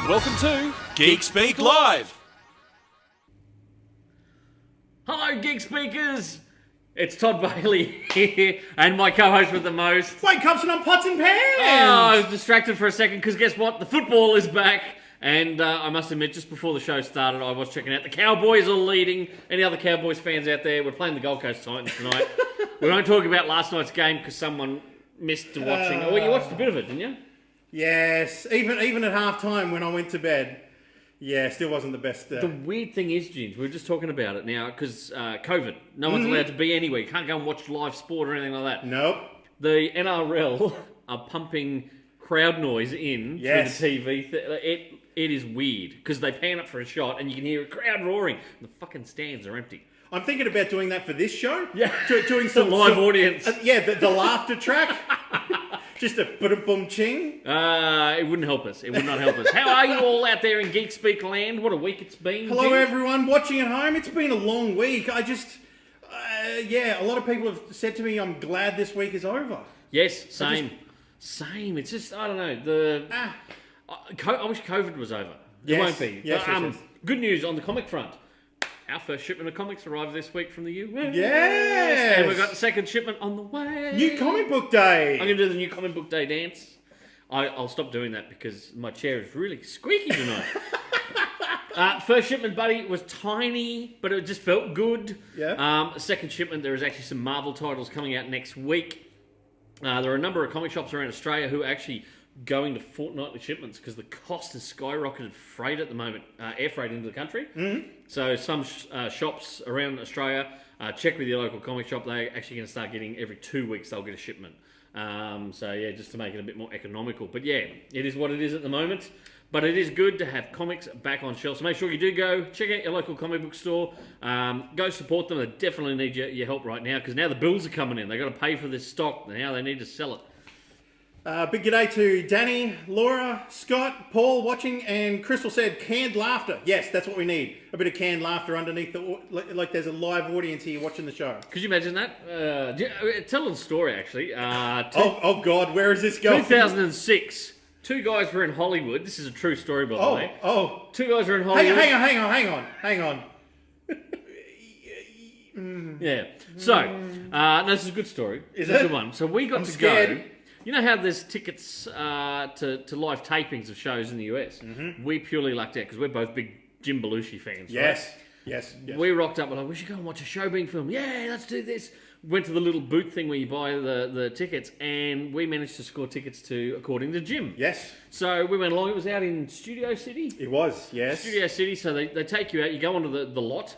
Welcome to Geek Speak Live. Hello, Geek Speakers! It's Todd Bailey here, and my co-host with the most. Wait, Cupson on Pots and Pans! Oh, I was distracted for a second, because guess what? The football is back, and I must admit, just before the show started, I was checking out. The Cowboys are leading. Any other Cowboys fans out there? We're playing the Gold Coast Titans tonight. We won't talk about last night's game, because someone missed watching. Well, you watched a bit of it, didn't you? Yes, even at half-time when I went to bed, still wasn't the best. The weird thing is, Ginge, we were just talking about it now, because COVID. No one's allowed to be anywhere. You can't go and watch live sport or anything like that. Nope. The NRL are pumping crowd noise in through the TV. It is weird, because they pan up for a shot and you can hear a crowd roaring. The fucking stands are empty. I'm thinking about doing that for this show. Yeah. Doing some live audience. The laughter track. Just a boom ching. It wouldn't help us. It would not help us. How are you all out there in Geek Speak land? What a week it's been. Hello, everyone watching at home. It's been a long week. I just, a lot of people have said to me, I'm glad this week is over. Yes, same. Same. It's just, I don't know. I wish COVID was over. It won't be. Yes. Good news on the comic front. Our first shipment of comics arrived this week from the US. Yes! And we've got the second shipment on the way. New Comic Book Day. I'm going to do the New Comic Book Day dance. I'll stop doing that because my chair is really squeaky tonight. First shipment, buddy, was tiny, but it just felt good. Yeah. Second shipment, there is actually some Marvel titles coming out next week. There are a number of comic shops around Australia who are actually going to fortnightly shipments because the cost has skyrocketed freight at the moment, air freight into the country. Mm-hmm. So some shops around Australia, check with your local comic shop, they're actually going to start getting every 2 weeks they'll get a shipment. Just to make it a bit more economical. But yeah, it is what it is at the moment. But it is good to have comics back on shelves. So make sure you do go, check out your local comic book store. Go support them. They definitely need your help right now because now the bills are coming in. They've got to pay for this stock. Now they need to sell it. Big g'day to Danny, Laura, Scott, Paul watching, and Crystal said canned laughter. Yes, that's what we need. A bit of canned laughter underneath like there's a live audience here watching the show. Could you imagine that? Tell a story actually. Oh God, where is this going? 2006. Two guys were in Hollywood. This is a true story, by the way. Two guys were in Hollywood. Hang on. Yeah. So, this is a good story. Is it's it? A good one. So we got I'm to scared. go. You know how there's tickets to live tapings of shows in the US? Mm-hmm. We purely lucked out because we're both big Jim Belushi fans. Yes. Right? Yes. We rocked up. We're like, we should go and watch a show being filmed. Yeah, let's do this. Went to the little booth thing where you buy the tickets, and we managed to score tickets to According to Jim. Yes. So we went along. It was out in Studio City. It was, yes. Studio City. So they take you out. You go onto the lot,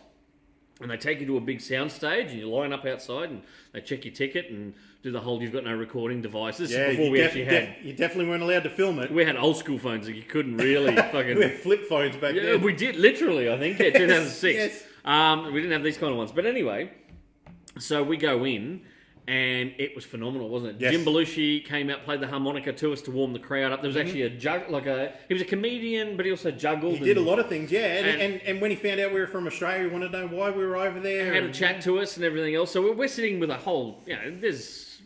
and they take you to a big sound stage, and you line up outside, and they check your ticket and do the whole, you've got no recording devices. Yeah, before we actually had... You definitely weren't allowed to film it. We had old school phones that you couldn't really fucking... We had flip phones back then. Yeah, we did, literally, I think. Yeah, 2006. Yes. We didn't have these kind of ones. But anyway, so we go in, and it was phenomenal, wasn't it? Yes. Jim Belushi came out, played the harmonica to us to warm the crowd up. There was actually he was a comedian, but he also juggled. He did a lot of things, yeah. And when he found out we were from Australia, he wanted to know why we were over there. Had a chat to us and everything else. So we're sitting with a whole,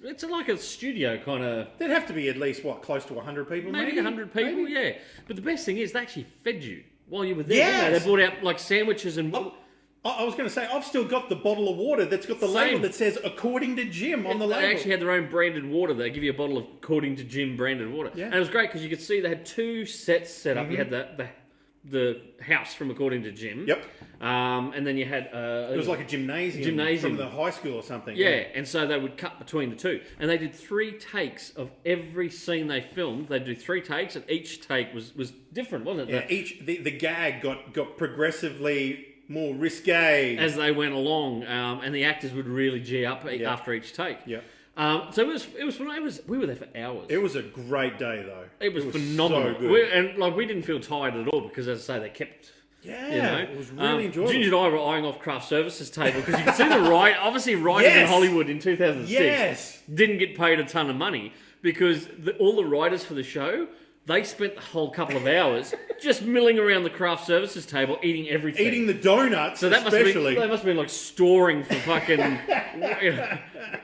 it's like a studio kind of... There'd have to be at least, close to 100 people, maybe? 100 people, maybe? yeah. But the best thing is they actually fed you while you were there. Yes. They brought out like sandwiches and... I was going to say, I've still got the bottle of water that's got the label that says According to Jim on the label. They actually had their own branded water. They give you a bottle of According to Jim branded water. Yeah. And it was great because you could see they had two sets set up. Mm-hmm. You had the house from According to Jim. Yep. And then you had... it was like a gymnasium from the high school or something. Yeah, and so they would cut between the two. And they did 3 takes of every scene they filmed. They'd do 3 takes, and each take was different, wasn't it? Yeah, the gag got progressively more risque as they went along, and the actors would really G up after each take. Yeah. So it was fun. We were there for hours. It was a great day, though. It was phenomenal. So good. We didn't feel tired at all because, as I say, they kept. Yeah, it was really enjoyable. Ginger and I were eyeing off craft services table because you can see the writers in Hollywood in 2006 didn't get paid a ton of money because all the writers for the show, they spent the whole couple of hours just milling around the craft services table, eating everything. Eating the donuts, so that especially. They must have been like storing for fucking...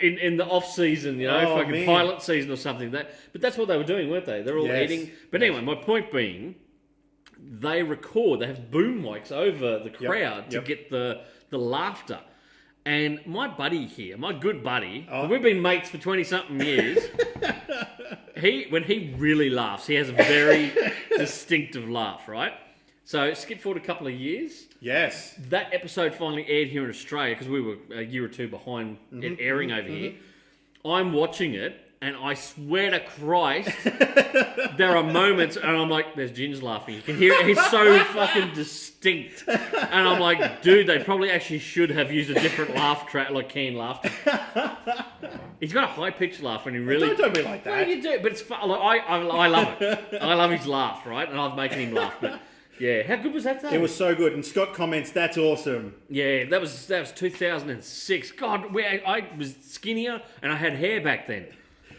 in the off-season, fucking pilot season or something. But that's what they were doing, weren't they? They're all eating. But anyway, my point being... they have boom mics over the crowd to yep. get the laughter. And my buddy here, my good buddy, Oh. we've been mates for 20-something years. When he really laughs, he has a very distinctive laugh, right? So skip forward a couple of years. Yes. That episode finally aired here in Australia because we were a year or two behind it airing over here. I'm watching it, and I swear to Christ, there are moments, and I'm like, there's Ginge laughing. You can hear it. He's so fucking distinct. And I'm like, dude, they probably actually should have used a different laugh track, like canned laughter. He's got a high-pitched laugh, and he really... Don't be like that. Well, you do, but it's fun. Like, I love it. I love his laugh, right? And I'm making him laugh, but... Yeah, how good was that, though? It was so good. And Scott comments, that's awesome. Yeah, that was 2006. God, I was skinnier and I had hair back then.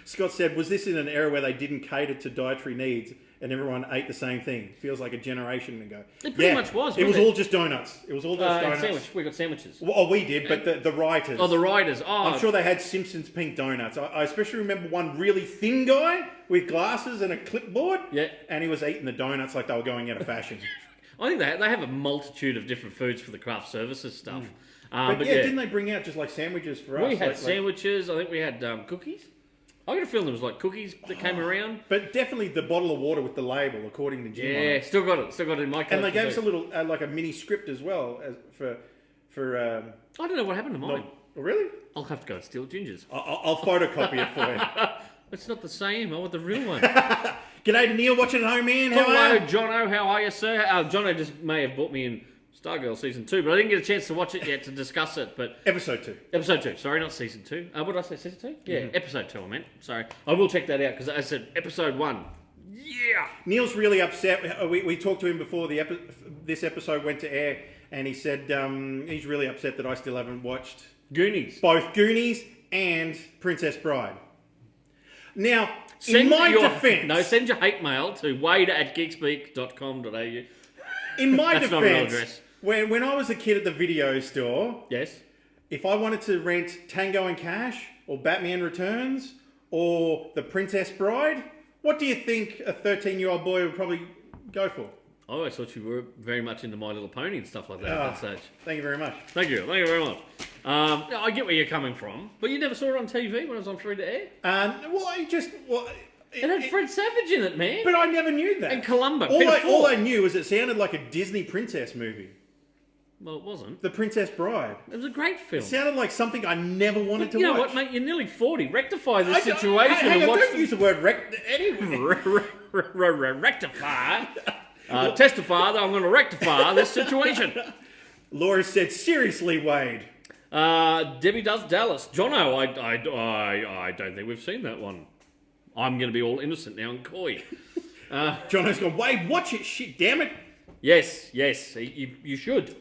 Scott said, was this in an era where they didn't cater to dietary needs and everyone ate the same thing? Feels like a generation ago. It pretty much was, It was wasn't all just donuts. It was all just And donuts. sandwich. We got sandwiches. Well, we did, but the writers. Oh, the riders. Oh, I'm sure they had Simpsons pink donuts. I especially remember one really thin guy with glasses and a clipboard. Yeah. And he was eating the donuts like they were going out of fashion. I think they have a multitude of different foods for the craft services stuff. But, But yeah, didn't they bring out just like sandwiches for us? we had Like- sandwiches. I think we had cookies. I got a feeling there was like cookies that came around. But definitely the bottle of water with the label, according to Jim. on Yeah, it. still got it in my collection. And they gave us a too. little, like a mini script as well for. I don't know what happened to mine. Oh, really? I'll have to go and steal Ginger's. I'll photocopy it for you. It's not the same. I want the real one. G'day to Neil watching at home, man. How Hello, are you? Jono. How are you, sir? Jono just may have bought me in Stargirl Season 2, but I didn't get a chance to watch it yet to discuss it. But Episode 2. Episode 2. Sorry, not Season 2. What did I say? Season 2? Yeah, Mm-hmm. Episode 2 I meant. Sorry. I will check that out because I said Episode 1. Yeah! Neil's really upset. We talked to him before this episode went to air, and he said he's really upset that I still haven't watched Goonies. both Goonies and Princess Bride. Now, in Send my your, defense... No, send your hate mail to wade@geekspeak.com.au. In my That's not a real defense, when I was a kid at the video store, Yes? if I wanted to rent Tango and Cash or Batman Returns or The Princess Bride, what do you think a 13-year-old boy would probably go for? I always thought you were very much into My Little Pony and stuff like that at that stage. Thank you very much. Thank you very much. I get where you're coming from, but you never saw it on TV when it was on free to air? It had Fred Savage in it, man. But I never knew that. And Columbo. All I knew was it sounded like a Disney princess movie. Well, it wasn't. The Princess Bride. It was a great film. It sounded like something I never wanted to You know watch. what, mate? You're nearly 40. Rectify this I don't- situation hang and on, watch don't use the word anyway. rectify. Testify that I'm going to rectify this situation. Laura said, seriously, Wade. Debbie Does Dallas. Jono, I don't think we've seen that one. I'm going to be all innocent now and coy. Jono's gone, Wade, watch it, shit, damn it. Yes, you should.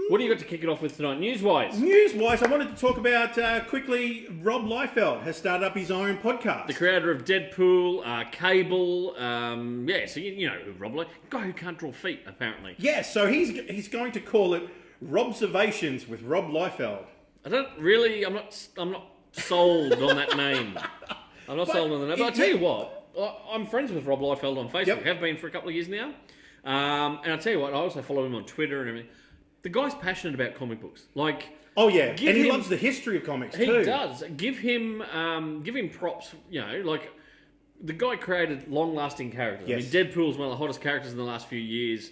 What do you got to kick it off with tonight, news-wise? News-wise, I wanted to talk about, quickly, Rob Liefeld has started up his own podcast. The creator of Deadpool, Cable, so you know who Rob Liefeld, guy who can't draw feet, apparently. Yes, so he's going to call it Robservations with Rob Liefeld. I'm not sold on that name. I'm not sold on the name. But I'll tell you what, I'm friends with Rob Liefeld on Facebook. Yep. Have been for a couple of years now. And I'll tell you what, I also follow him on Twitter and everything. The guy's passionate about comic books. Like, Oh, yeah, and he him- loves the history of comics, he too. does. Give him props. You know, like the guy created long-lasting characters. Yes. I mean, Deadpool's one of the hottest characters in the last few years.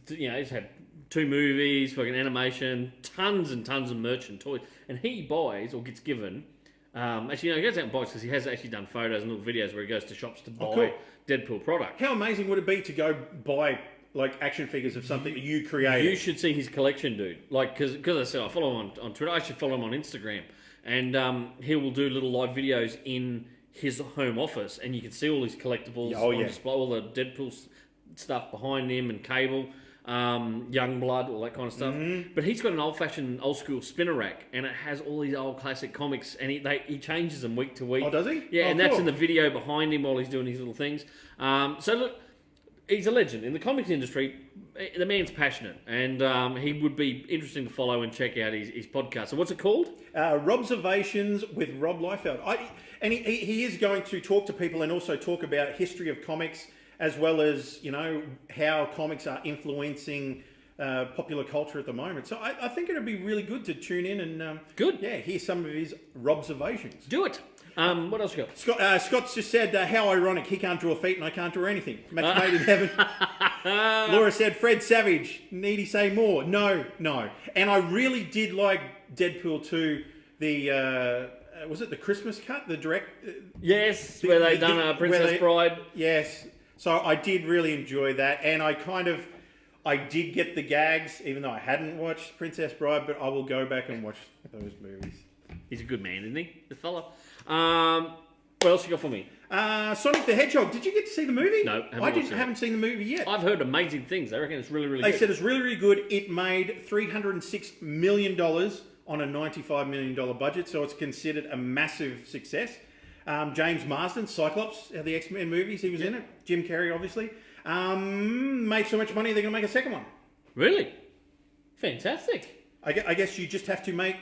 You know, he's had 2 movies, fucking animation, tons and tons of merch and toys, and he buys or gets given. Actually, no, he goes out and buys because he has actually done photos and little videos where he goes to shops to buy cool. Deadpool product. How amazing would it be to go buy, like, action figures of something that you created? You should see his collection, dude. Like, because I said I follow him on Twitter. I should follow him on Instagram, and he will do little live videos in his home office, and you can see all his collectibles Oh, on yeah. display, all the Deadpool stuff behind him, and Cable, Youngblood, all that kind of stuff. Mm-hmm. But he's got an old-fashioned, old-school spinner rack, and it has all these old classic comics, and he changes them week to week. Oh, does he? Yeah, Oh, and that's cool. in the video behind him while he's doing his little things. So look. He's a legend in the comics industry. The man's passionate, and he would be interesting to follow and check out his podcast. So, what's it called? Robservations with Rob Liefeld. And he is going to talk to people and also talk about history of comics, as well as, how comics are influencing popular culture at the moment. So I think it'd be really good to tune in and hear some of his observations. Do it. What else you Scott's got? just said, how ironic, he can't draw feet and I can't draw anything. Match made in heaven. Laura said, Fred Savage, need he say more? No. And I really did like Deadpool 2, was it the Christmas cut? The direct... Yes, where they done a Princess Bride. Yes. So I did really enjoy that, and I did get the gags, even though I hadn't watched Princess Bride, but I will go back and watch those movies. He's a good man, isn't he? The fella. What else you got for me? Sonic the Hedgehog. Did you get to see the movie? No, haven't seen the movie yet. I've heard amazing things. I reckon it's really, really good. They said it's really, really good. It made $306 million on a $95 million budget, so it's considered a massive success. James Marsden, Cyclops, the X-Men movies, he was in it. Jim Carrey, obviously. Made so much money, they're going to make a second one. Really? Fantastic. I guess you just have to make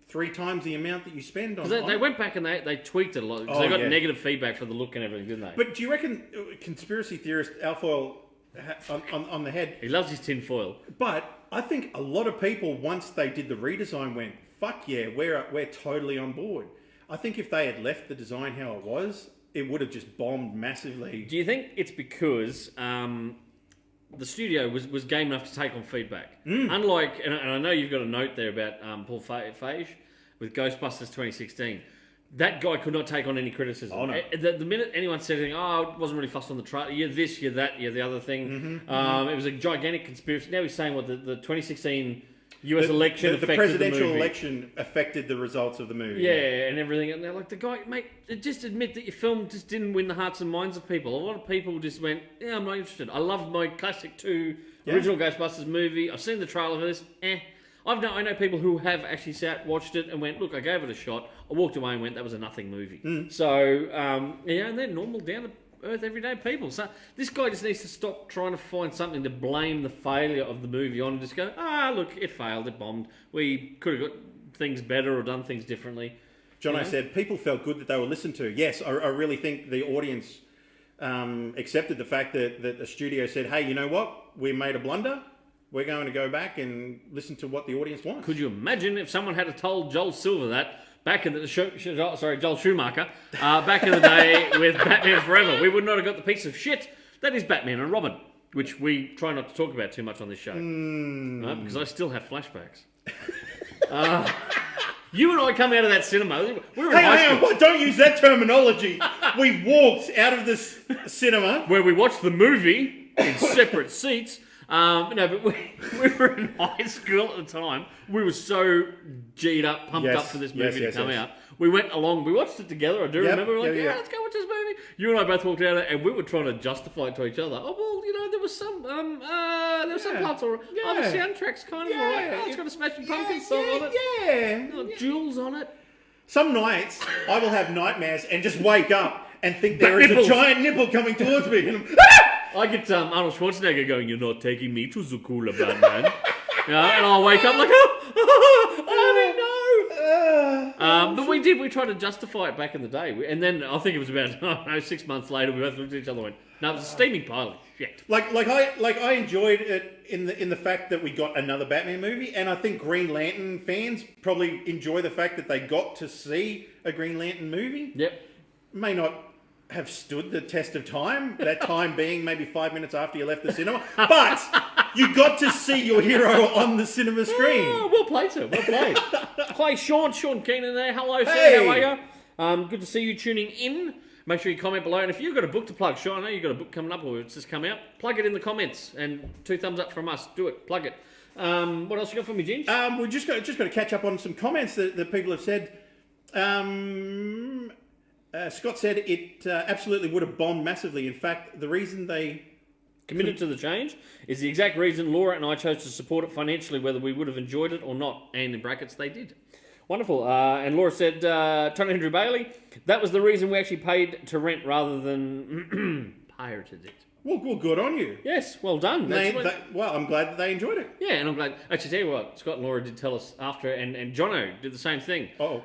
3 times the amount that you spend on. They went back and they tweaked it a lot because they got negative feedback for the look and everything, didn't they? But do you reckon conspiracy theorist Alfoyle on the head? He loves his tin foil. But I think a lot of people, once they did the redesign, went, "Fuck yeah, we're totally on board." I think if they had left the design how it was, it would have just bombed massively. Do you think it's because the studio was game enough to take on feedback? Unlike, and I know you've got a note there about Paul Feige with Ghostbusters 2016. That guy could not take on any criticism. Oh, no. The minute anyone said anything, I wasn't really fussed on the trailer. You're this, you're that, you're the other thing. It was a gigantic conspiracy. Now he's saying what the 2016 US election affected the presidential the movie. Election affected the results of the movie. Yeah, and everything. And they're like, the guy, mate, just admit that your film just didn't win the hearts and minds of people. A lot of people just went, I'm not interested. I love my classic 2 original Ghostbusters movie. I've seen the trailer for this. I know people who have actually watched it and went, look, I gave it a shot. I walked away and went, that was a nothing movie. So, and they're normal, down to earth, everyday people. So this guy just needs to stop trying to find something to blame the failure of the movie on and just go, look, it failed, it bombed. We could have got things better or done things differently. Jono said people felt good that they were listened to. Yes, I really think the audience accepted the fact that the studio said, hey, you know what? We made a blunder. We're going to go back and listen to what the audience wants. Could you imagine if someone had told Joel Silver that back in the Joel Schumacher, back in the day with Batman Forever? We would not have got the piece of shit that is Batman and Robin, which we try not to talk about too much on this show, right? Because I still have flashbacks. You and I come out of that cinema. We were in high school. Don't use that terminology. We walked out of this cinema where we watched the movie in separate seats. But we were in high school at the time. We were so G'd up, pumped up for this movie to come out. We went along, we watched it together, I do remember. We were like, let's go watch this movie. You and I both walked out and we were trying to justify it to each other. Oh, well, there was some parts all right. Oh, the soundtrack's kind of all right. Oh, it's got a Smashing Pumpkins song on it. Jewels on it. Some nights, I will have nightmares and just wake up and think there is a giant nipple coming towards me. And I get Arnold Schwarzenegger going, you're not taking me to the cooler, Batman. And I'll wake up like, I didn't know. But we tried to justify it back in the day. And then I think it was about 6 months later, we both looked at each other and went, no, it was a steaming pile of shit. I enjoyed it in the fact that we got another Batman movie, and I think Green Lantern fans probably enjoy the fact that they got to see a Green Lantern movie. Yep. May not have stood the test of time, that time being maybe 5 minutes after you left the cinema, but you got to see your hero on the cinema screen. Oh, well played, sir. Well played. Hi, Sean Keenan there. Hello, sir. Hey. How are you? Good to see you tuning in. Make sure you comment below. And if you've got a book to plug, Sean, I know you've got a book coming up or it's just come out, plug it in the comments. And 2 thumbs up from us. Do it. Plug it. What else you got for me, Ginge? We've just got to catch up on some comments that people have said. Scott said it absolutely would have bombed massively. In fact, the reason they committed to the change is the exact reason Laura and I chose to support it financially, whether we would have enjoyed it or not. And in brackets, they did. Wonderful. And Laura said, Tony Andrew Bailey, that was the reason we actually paid to rent rather than pirated it. Well, good on you. Yes, well done. Well, I'm glad that they enjoyed it. Yeah, and I'm glad. Actually, tell you what, Scott and Laura did tell us after, and Jono did the same thing. Oh.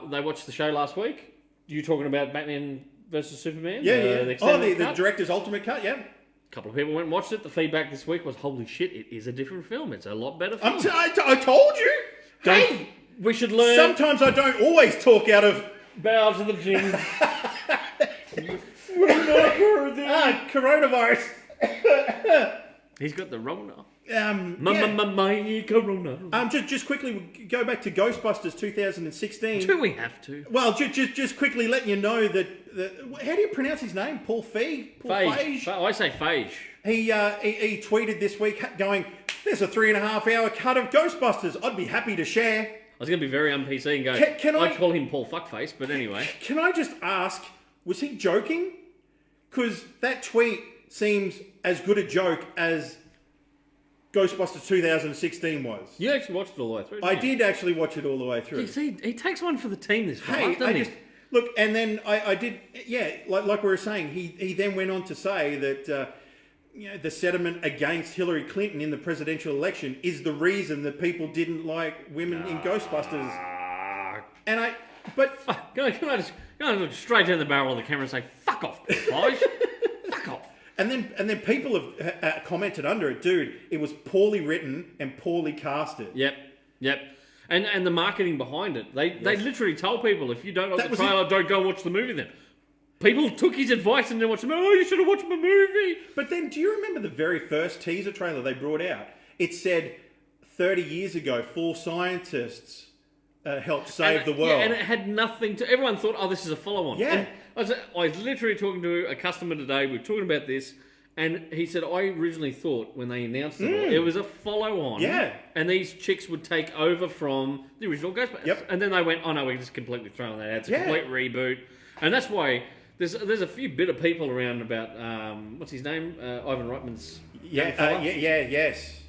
They watched the show last week. You talking about Batman versus Superman. Yeah, the yeah. extended The cut. director's ultimate cut. Yeah. A couple of people went and watched it. The feedback this week was, "Holy shit! It is a different film. It's a lot better film." I told you. Hey, We should learn. sometimes I don't always talk out of Bow to the gin. coronavirus. He's got the Rona. Yeah. My Corona. Just quickly go back to Ghostbusters 2016. Do we have to? Well, just quickly letting you know that how do you pronounce his name? Paul Feig? Paul Phage. I say Phage. He tweeted this week going, "There's a 3.5 hour cut of Ghostbusters. I'd be happy to share." I was going to be very un-PC and go, Can I- I'd call him Paul Fuckface, but anyway. Can I just ask, was he joking? Because that tweet seems as good a joke as Ghostbusters 2016 was. You actually watched it all the way through, I didn't you? did actually watch it all the way through. You see, he takes one for the team this far, Hey, doesn't he? look, and then I did, yeah, like we were saying, he then went on to say that the sentiment against Hillary Clinton in the presidential election is the reason that people didn't like women in Ghostbusters. And Can I just look straight down the barrel of the camera and say, "Fuck off, Phage." Fuck off. and then people have commented under it, dude. It was poorly written and poorly casted. Yep. And the marketing behind it. They literally told people, if you don't like That the was trailer, don't go watch the movie then. People took his advice and then watched the movie. Oh, you should have watched my movie. But then, do you remember the very first teaser trailer they brought out? It said 30 years ago, 4 scientists helped save the world. Yeah, and it had nothing to... Everyone thought, oh, this is a follow-on. Yeah. And I was literally talking to a customer today. We were talking about this. And he said, I originally thought when they announced it was a follow-on. Yeah. And these chicks would take over from the original Ghostbusters. Yep. And then they went, oh no, we're just completely throwing that out. It's a complete reboot. And that's why there's a few bitter people around about, what's his name? Ivan Reitman's young fella. Yes.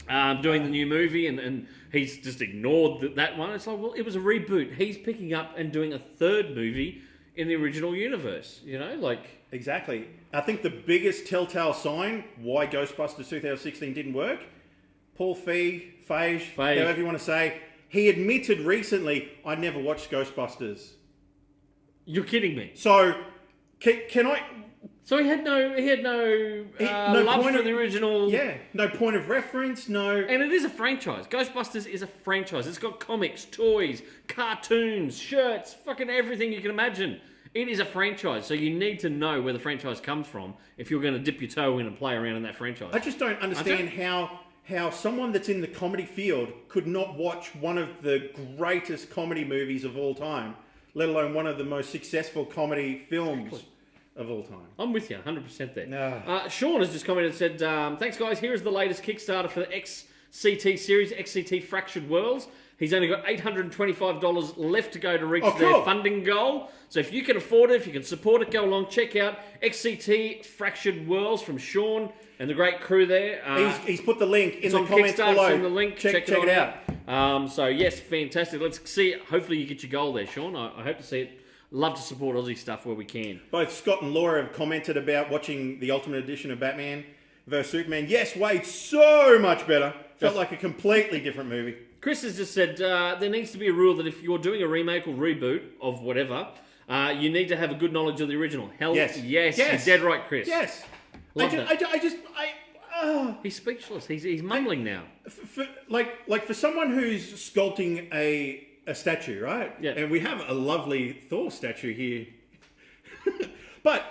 Doing the new movie, and he's just ignored that one. It's like, well, it was a reboot. He's picking up and doing a third movie in the original universe. You know, like... Exactly. I think the biggest telltale sign why Ghostbusters 2016 didn't work, Paul Feig, however you want to say, he admitted recently, I never watched Ghostbusters. You're kidding me. So, can I... So he had no no love point for of- the original... Yeah, no point of reference, no... And it is a franchise. Ghostbusters is a franchise. It's got comics, toys, cartoons, shirts, fucking everything you can imagine. It is a franchise, so you need to know where the franchise comes from if you're going to dip your toe in and play around in that franchise. I just don't understand how someone that's in the comedy field could not watch one of the greatest comedy movies of all time, let alone one of the most successful comedy films of all time. I'm with you, 100% there. No. Sean has just commented and said, thanks guys, here is the latest Kickstarter for the XCT series, XCT Fractured Worlds. He's only got $825 left to go to reach their funding goal. So if you can afford it, if you can support it, go along, check out XCT Fractured Worlds from Sean and the great crew there. He's put the link in it's the on comments Kickstarter, below. it's in the link. Check it out. out. So yes, fantastic. Let's see it. Hopefully you get your goal there, Sean. I hope to see it. Love to support Aussie stuff where we can. Both Scott and Laura have commented about watching the Ultimate Edition of Batman vs Superman. Yes, Wade, so much better. Felt like a completely different movie. Chris has just said there needs to be a rule that if you're doing a remake or reboot of whatever, you need to have a good knowledge of the original. Yes. You're dead right, Chris. Yes. Love He's He's speechless. He's mumbling now. for someone who's sculpting a statue, right? Yeah. And we have a lovely Thor statue here. But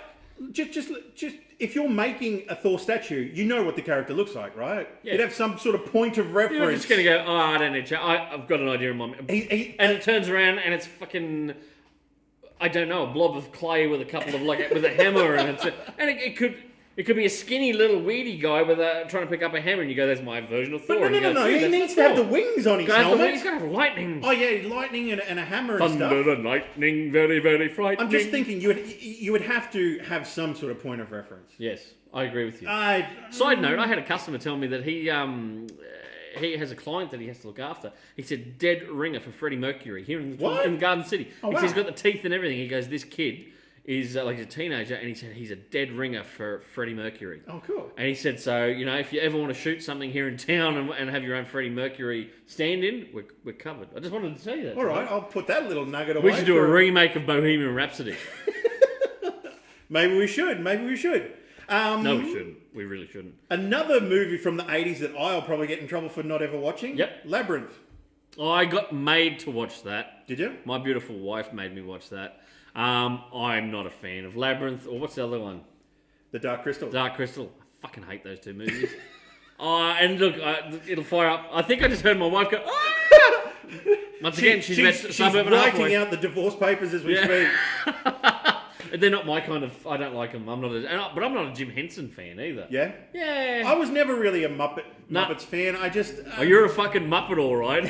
just if you're making a Thor statue, you know what the character looks like, right? Yeah. You'd have some sort of point of reference. You're not just going to go, oh, I don't need to. I've got an idea in my mind. And it turns around and it's fucking, I don't know, a blob of clay with a couple of, with a hammer. And it could be a skinny little weedy guy with trying to pick up a hammer, and you go, "That's my version of Thor." But no. He needs to have the wings on his helmet. He's got to have lightning. Oh yeah, lightning and a hammer and Thunder stuff. and lightning, very, very frightening. I'm just thinking you would have to have some sort of point of reference. Yes, I agree with you. Side note: I had a customer tell me that he has a client that he has to look after. He said dead ringer for Freddie Mercury here in Garden City. Oh, He said he's wow. got the teeth and everything. He goes, this kid is like a teenager, and he said he's a dead ringer for Freddie Mercury. Oh, cool. And he said, so, if you ever want to shoot something here in town and have your own Freddie Mercury stand-in, we're covered. I just wanted to tell you that. All right, I'll put that little nugget away. We should do a remake of Bohemian Rhapsody. Maybe we should. No, we shouldn't. We really shouldn't. Another movie from the 80s that I'll probably get in trouble for not ever watching. Yep. Labyrinth. I got made to watch that. Did you? My beautiful wife made me watch that. I'm not a fan of Labyrinth, or what's the other one? The Dark Crystal. Dark Crystal. I fucking hate those two movies. And look, it'll fire up. I think I just heard my wife go, "Ah!" Once again, she's writing out the divorce papers as we speak. They're not my kind of. I don't like them. But I'm not a Jim Henson fan either. Yeah? Yeah. I was never really a Muppets fan. I just... Oh, you're a fucking Muppet, all right.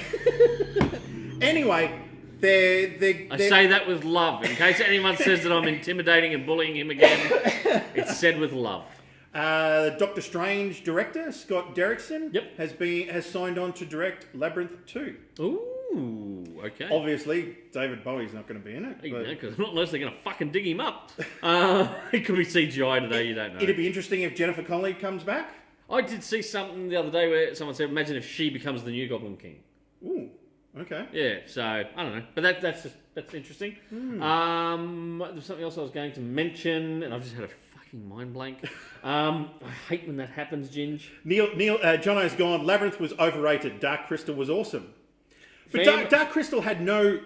Anyway, I say that with love. In case anyone says that I'm intimidating and bullying him again, it's said with love. Doctor Strange director Scott Derrickson Yep. has signed on to direct Labyrinth 2. Ooh, okay. Obviously, David Bowie's not going to be in it. But Because not unless they're going to fucking dig him up. It could be CGI today, you don't know. it'd be interesting if Jennifer Connelly comes back. I did see something the other day where someone said, imagine if she becomes the new Goblin King. Ooh, okay. Yeah, so, I don't know. But that's interesting. There's something else I was going to mention, and I've just had a fucking mind blank. I hate when that happens, Ginge. Jono's gone. Labyrinth was overrated. Dark Crystal was awesome. But Dark Crystal had no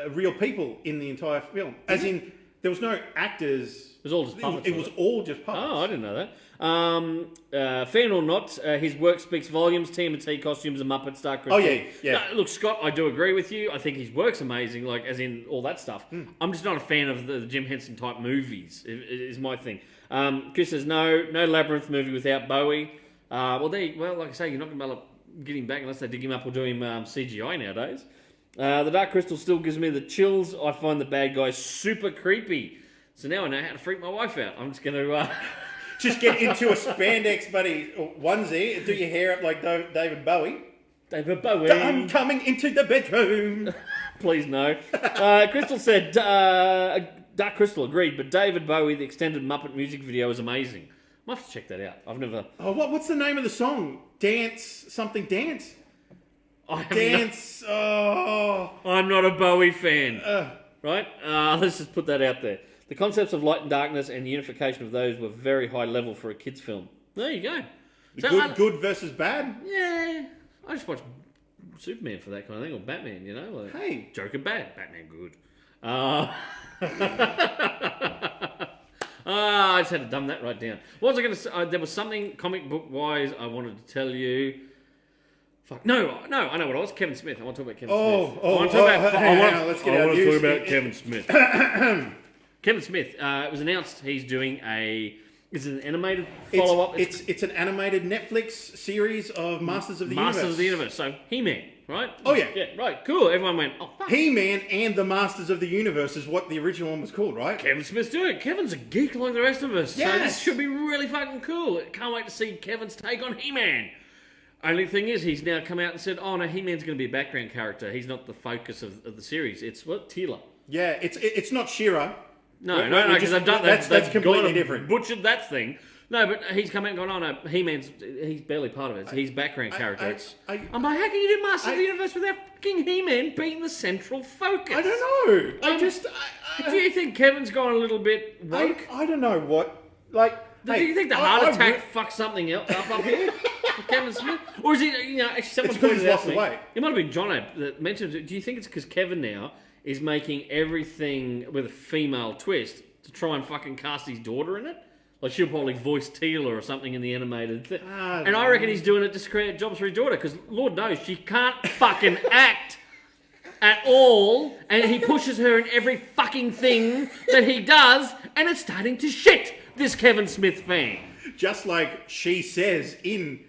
real people in the entire film. As in, there was no actors. It was all just puppets. It was all just puppets. Oh, I didn't know that. Fan or not, his work speaks volumes. TMNT costumes and Muppets, Dark Crystal. Oh, yeah. No, look, Scott, I do agree with you. I think his work's amazing, like as in all that stuff. I'm just not a fan of the Jim Henson type movies. Is my thing. Chris says no Labyrinth movie without Bowie. Like I say, you're not going to be able to get him back unless they dig him up or do him CGI nowadays. The Dark Crystal still gives me the chills. I find the bad guy super creepy. So now I know how to freak my wife out. I'm just going to... Just get into a spandex onesie, do your hair up like David Bowie. David Bowie. I'm coming into the bedroom. Please no. Crystal said, Dark Crystal agreed, but David Bowie, the extended Muppet music video is amazing. Might have to check that out. I've never... Oh, what's the name of the song? Dance. Dance. Oh. I'm not a Bowie fan. Right? Let's just put that out there. The concepts of light and darkness and the unification of those were very high level for a kid's film. There you go. Good versus bad? Yeah. I just watch Superman for that kind of thing, or Batman, you know? Like, hey. Joker bad, Batman good. I just had to dumb that right down. What was I going to say? There was something comic book wise I wanted to tell you. Fuck. No, I know what it was. Kevin Smith. I want to talk about Kevin Smith. Let's get I out want to talk about Kevin Smith. Kevin Smith. It was announced he's doing is it an animated follow-up? It's an animated Netflix series of Masters of the Universe. Masters of the Universe. So He-Man, right? Oh yeah. Yeah, right. Cool. Everyone went, oh fuck. He-Man and the Masters of the Universe is what the original one was called, right? Kevin Smith's doing it. Kevin's a geek like the rest of us. Yes. So this should be really fucking cool. Can't wait to see Kevin's take on He-Man. Only thing is, he's now come out and said, oh no, He-Man's going to be a background character. He's not the focus of the series. It's what? Tila. Yeah, it's not She-Ra. No, because they've completely different. Butchered that thing. No, but he's come out and gone, oh no, he's barely part of it. He's background character. I'm like, how can you do Masters of the Universe without fucking He-Man being the central focus? I don't know. Do you think Kevin's gone a little bit woke? I don't know what, like... Do you think the heart attack fucked something else up here? Kevin Smith? Or is it, actually someone pointed out to me. It might have been Jono that mentioned it. Do you think it's because Kevin now is making everything with a female twist to try and fucking cast his daughter in it? Like she'll probably voice Tila or something in the animated thing. And I reckon he's doing it just to create jobs for his daughter because Lord knows she can't fucking act at all. And he pushes her in every fucking thing that he does and it's starting to shit, this Kevin Smith fan. Just like she says in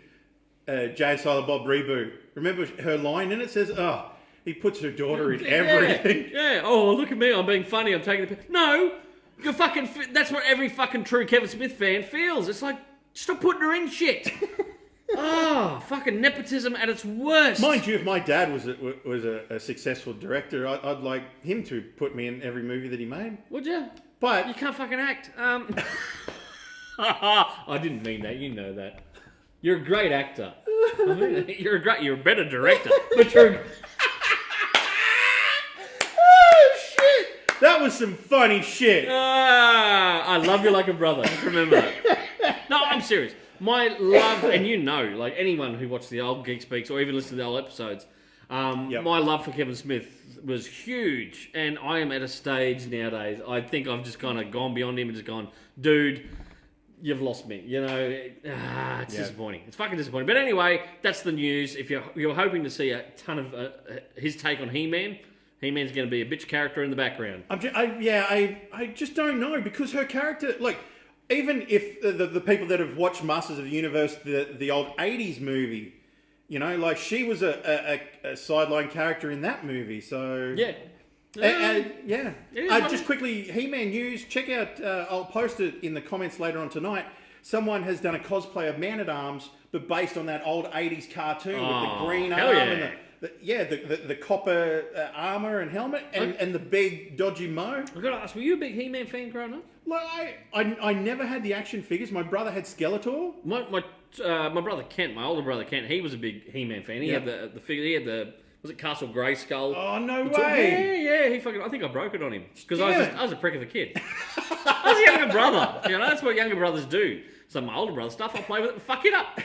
Jay Silent Bob Reboot. Remember her line in it says, oh, he puts her daughter in everything. Yeah. Oh, look at me. I'm being funny. I'm taking the piss. No. You're fucking... That's what every fucking true Kevin Smith fan feels. It's like, stop putting her in shit. Fucking nepotism at its worst. Mind you, if my dad was a successful director, I'd like him to put me in every movie that he made. Would you? But... You can't fucking act. I didn't mean that. You know that. You're a great actor. You're a better director. But you're... Oh, shit! That was some funny shit. I love you like a brother. Just remember that. No, I'm serious. My love, and you know, like anyone who watched the old Geek Speaks or even listened to the old episodes, my love for Kevin Smith was huge. And I am at a stage nowadays, I think I've just kind of gone beyond him and just gone, dude, you've lost me. You know, it's disappointing. It's fucking disappointing. But anyway, that's the news. If you're hoping to see a ton of his take on He-Man, He-Man's going to be a bitch character in the background. I just don't know, because her character, like, even if the people that have watched Masters of the Universe, the old 80s movie, you know, like, she was a sideline character in that movie, so... Yeah. Just quickly, He-Man news, check out, I'll post it in the comments later on tonight. Someone has done a cosplay of Man-at-Arms, but based on that old 80s cartoon with the green arm and the copper armor and helmet and the big dodgy mo. I've got to ask, were you a big He-Man fan growing up? Like, I never had the action figures. My brother had Skeletor. My brother Kent, my older brother Kent, he was a big He-Man fan. He had the figure. He had the, was it Castle Grayskull? Oh, no way. Yeah. He fucking, I think I broke it on him because I was a prick of a kid. I was a younger brother. You know, that's what younger brothers do. So my older brother stuff, I'll play with it and fuck it up.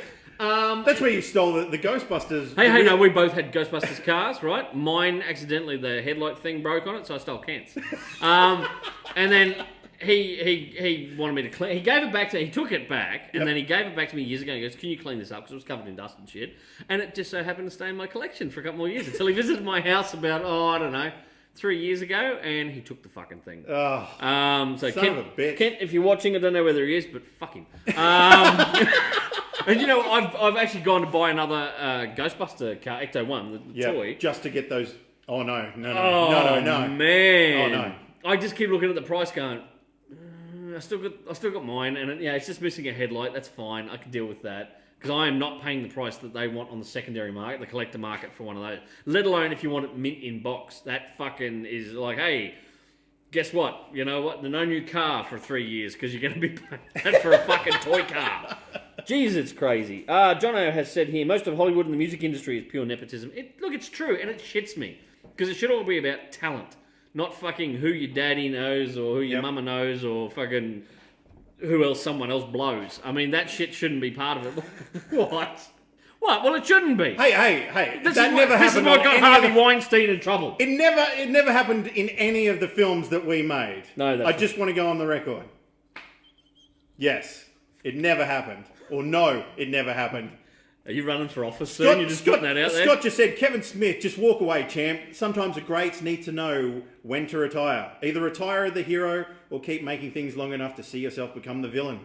That's where you stole the Ghostbusters. No, we both had Ghostbusters cars, right? Mine, accidentally, the headlight thing broke on it, so I stole Kent's. And then he wanted me to clean. He gave it back to. He took it back, and then he gave it back to me years ago. He goes, "Can you clean this up?" Because it was covered in dust and shit. And it just so happened to stay in my collection for a couple more years until he visited my house about 3 years ago, and he took the fucking thing. Oh, so son of a bitch. Kent, if you're watching, I don't know whether he is, but fuck him. And you know, I've actually gone to buy another Ghostbuster car, Ecto-1, the toy. Just to get those. Oh, no. Man. Oh, no. I just keep looking at the price going, I still got mine, and it's just missing a headlight. That's fine. I can deal with that. Because I am not paying the price that they want on the secondary market, the collector market for one of those. Let alone if you want it mint in box. That fucking is like, hey, guess what? You know what? No new car for 3 years because you're going to be paying that for a fucking toy car. Jeez, it's crazy. Jono has said here, most of Hollywood and the music industry is pure nepotism. Look, it's true, and it shits me. Because it should all be about talent, not fucking who your daddy knows or who your mama knows or fucking who else someone else blows. I mean, that shit shouldn't be part of it. What? Well, it shouldn't be. Hey. This is what got Harvey Weinstein in trouble. It never happened in any of the films that we made. No, I just want to go on the record. Yes, it never happened. Or no, it never happened. Are you running for office soon? You're just putting that out there? Scott just said, Kevin Smith, just walk away, champ. Sometimes the greats need to know when to retire. Either retire the hero or keep making things long enough to see yourself become the villain.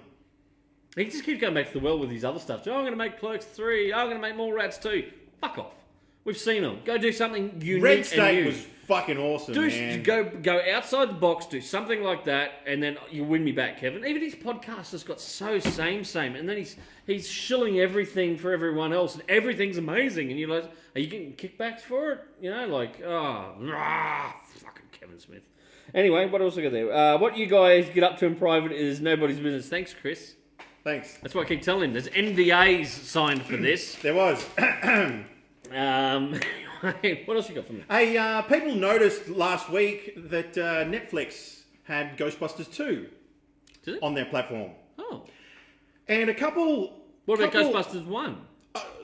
He just keeps going back to the well with his other stuff. I'm going to make Clerks 3. I'm going to make Mallrats 2. Fuck off. We've seen them. Go do something unique Red State and new. was fucking awesome, man. Go outside the box, do something like that, and then you win me back, Kevin. Even his podcast has got so same, and then he's shilling everything for everyone else, and everything's amazing, and you're like, are you getting kickbacks for it? You know, like, fucking Kevin Smith. Anyway, what else I got there? What you guys get up to in private is nobody's business. Thanks, Chris. Thanks. That's what I keep telling him. There's NDAs signed for this. There was. What else you got for me? Hey, people noticed last week that Netflix had Ghostbusters 2 on their platform. Oh. And a couple... What about Ghostbusters 1?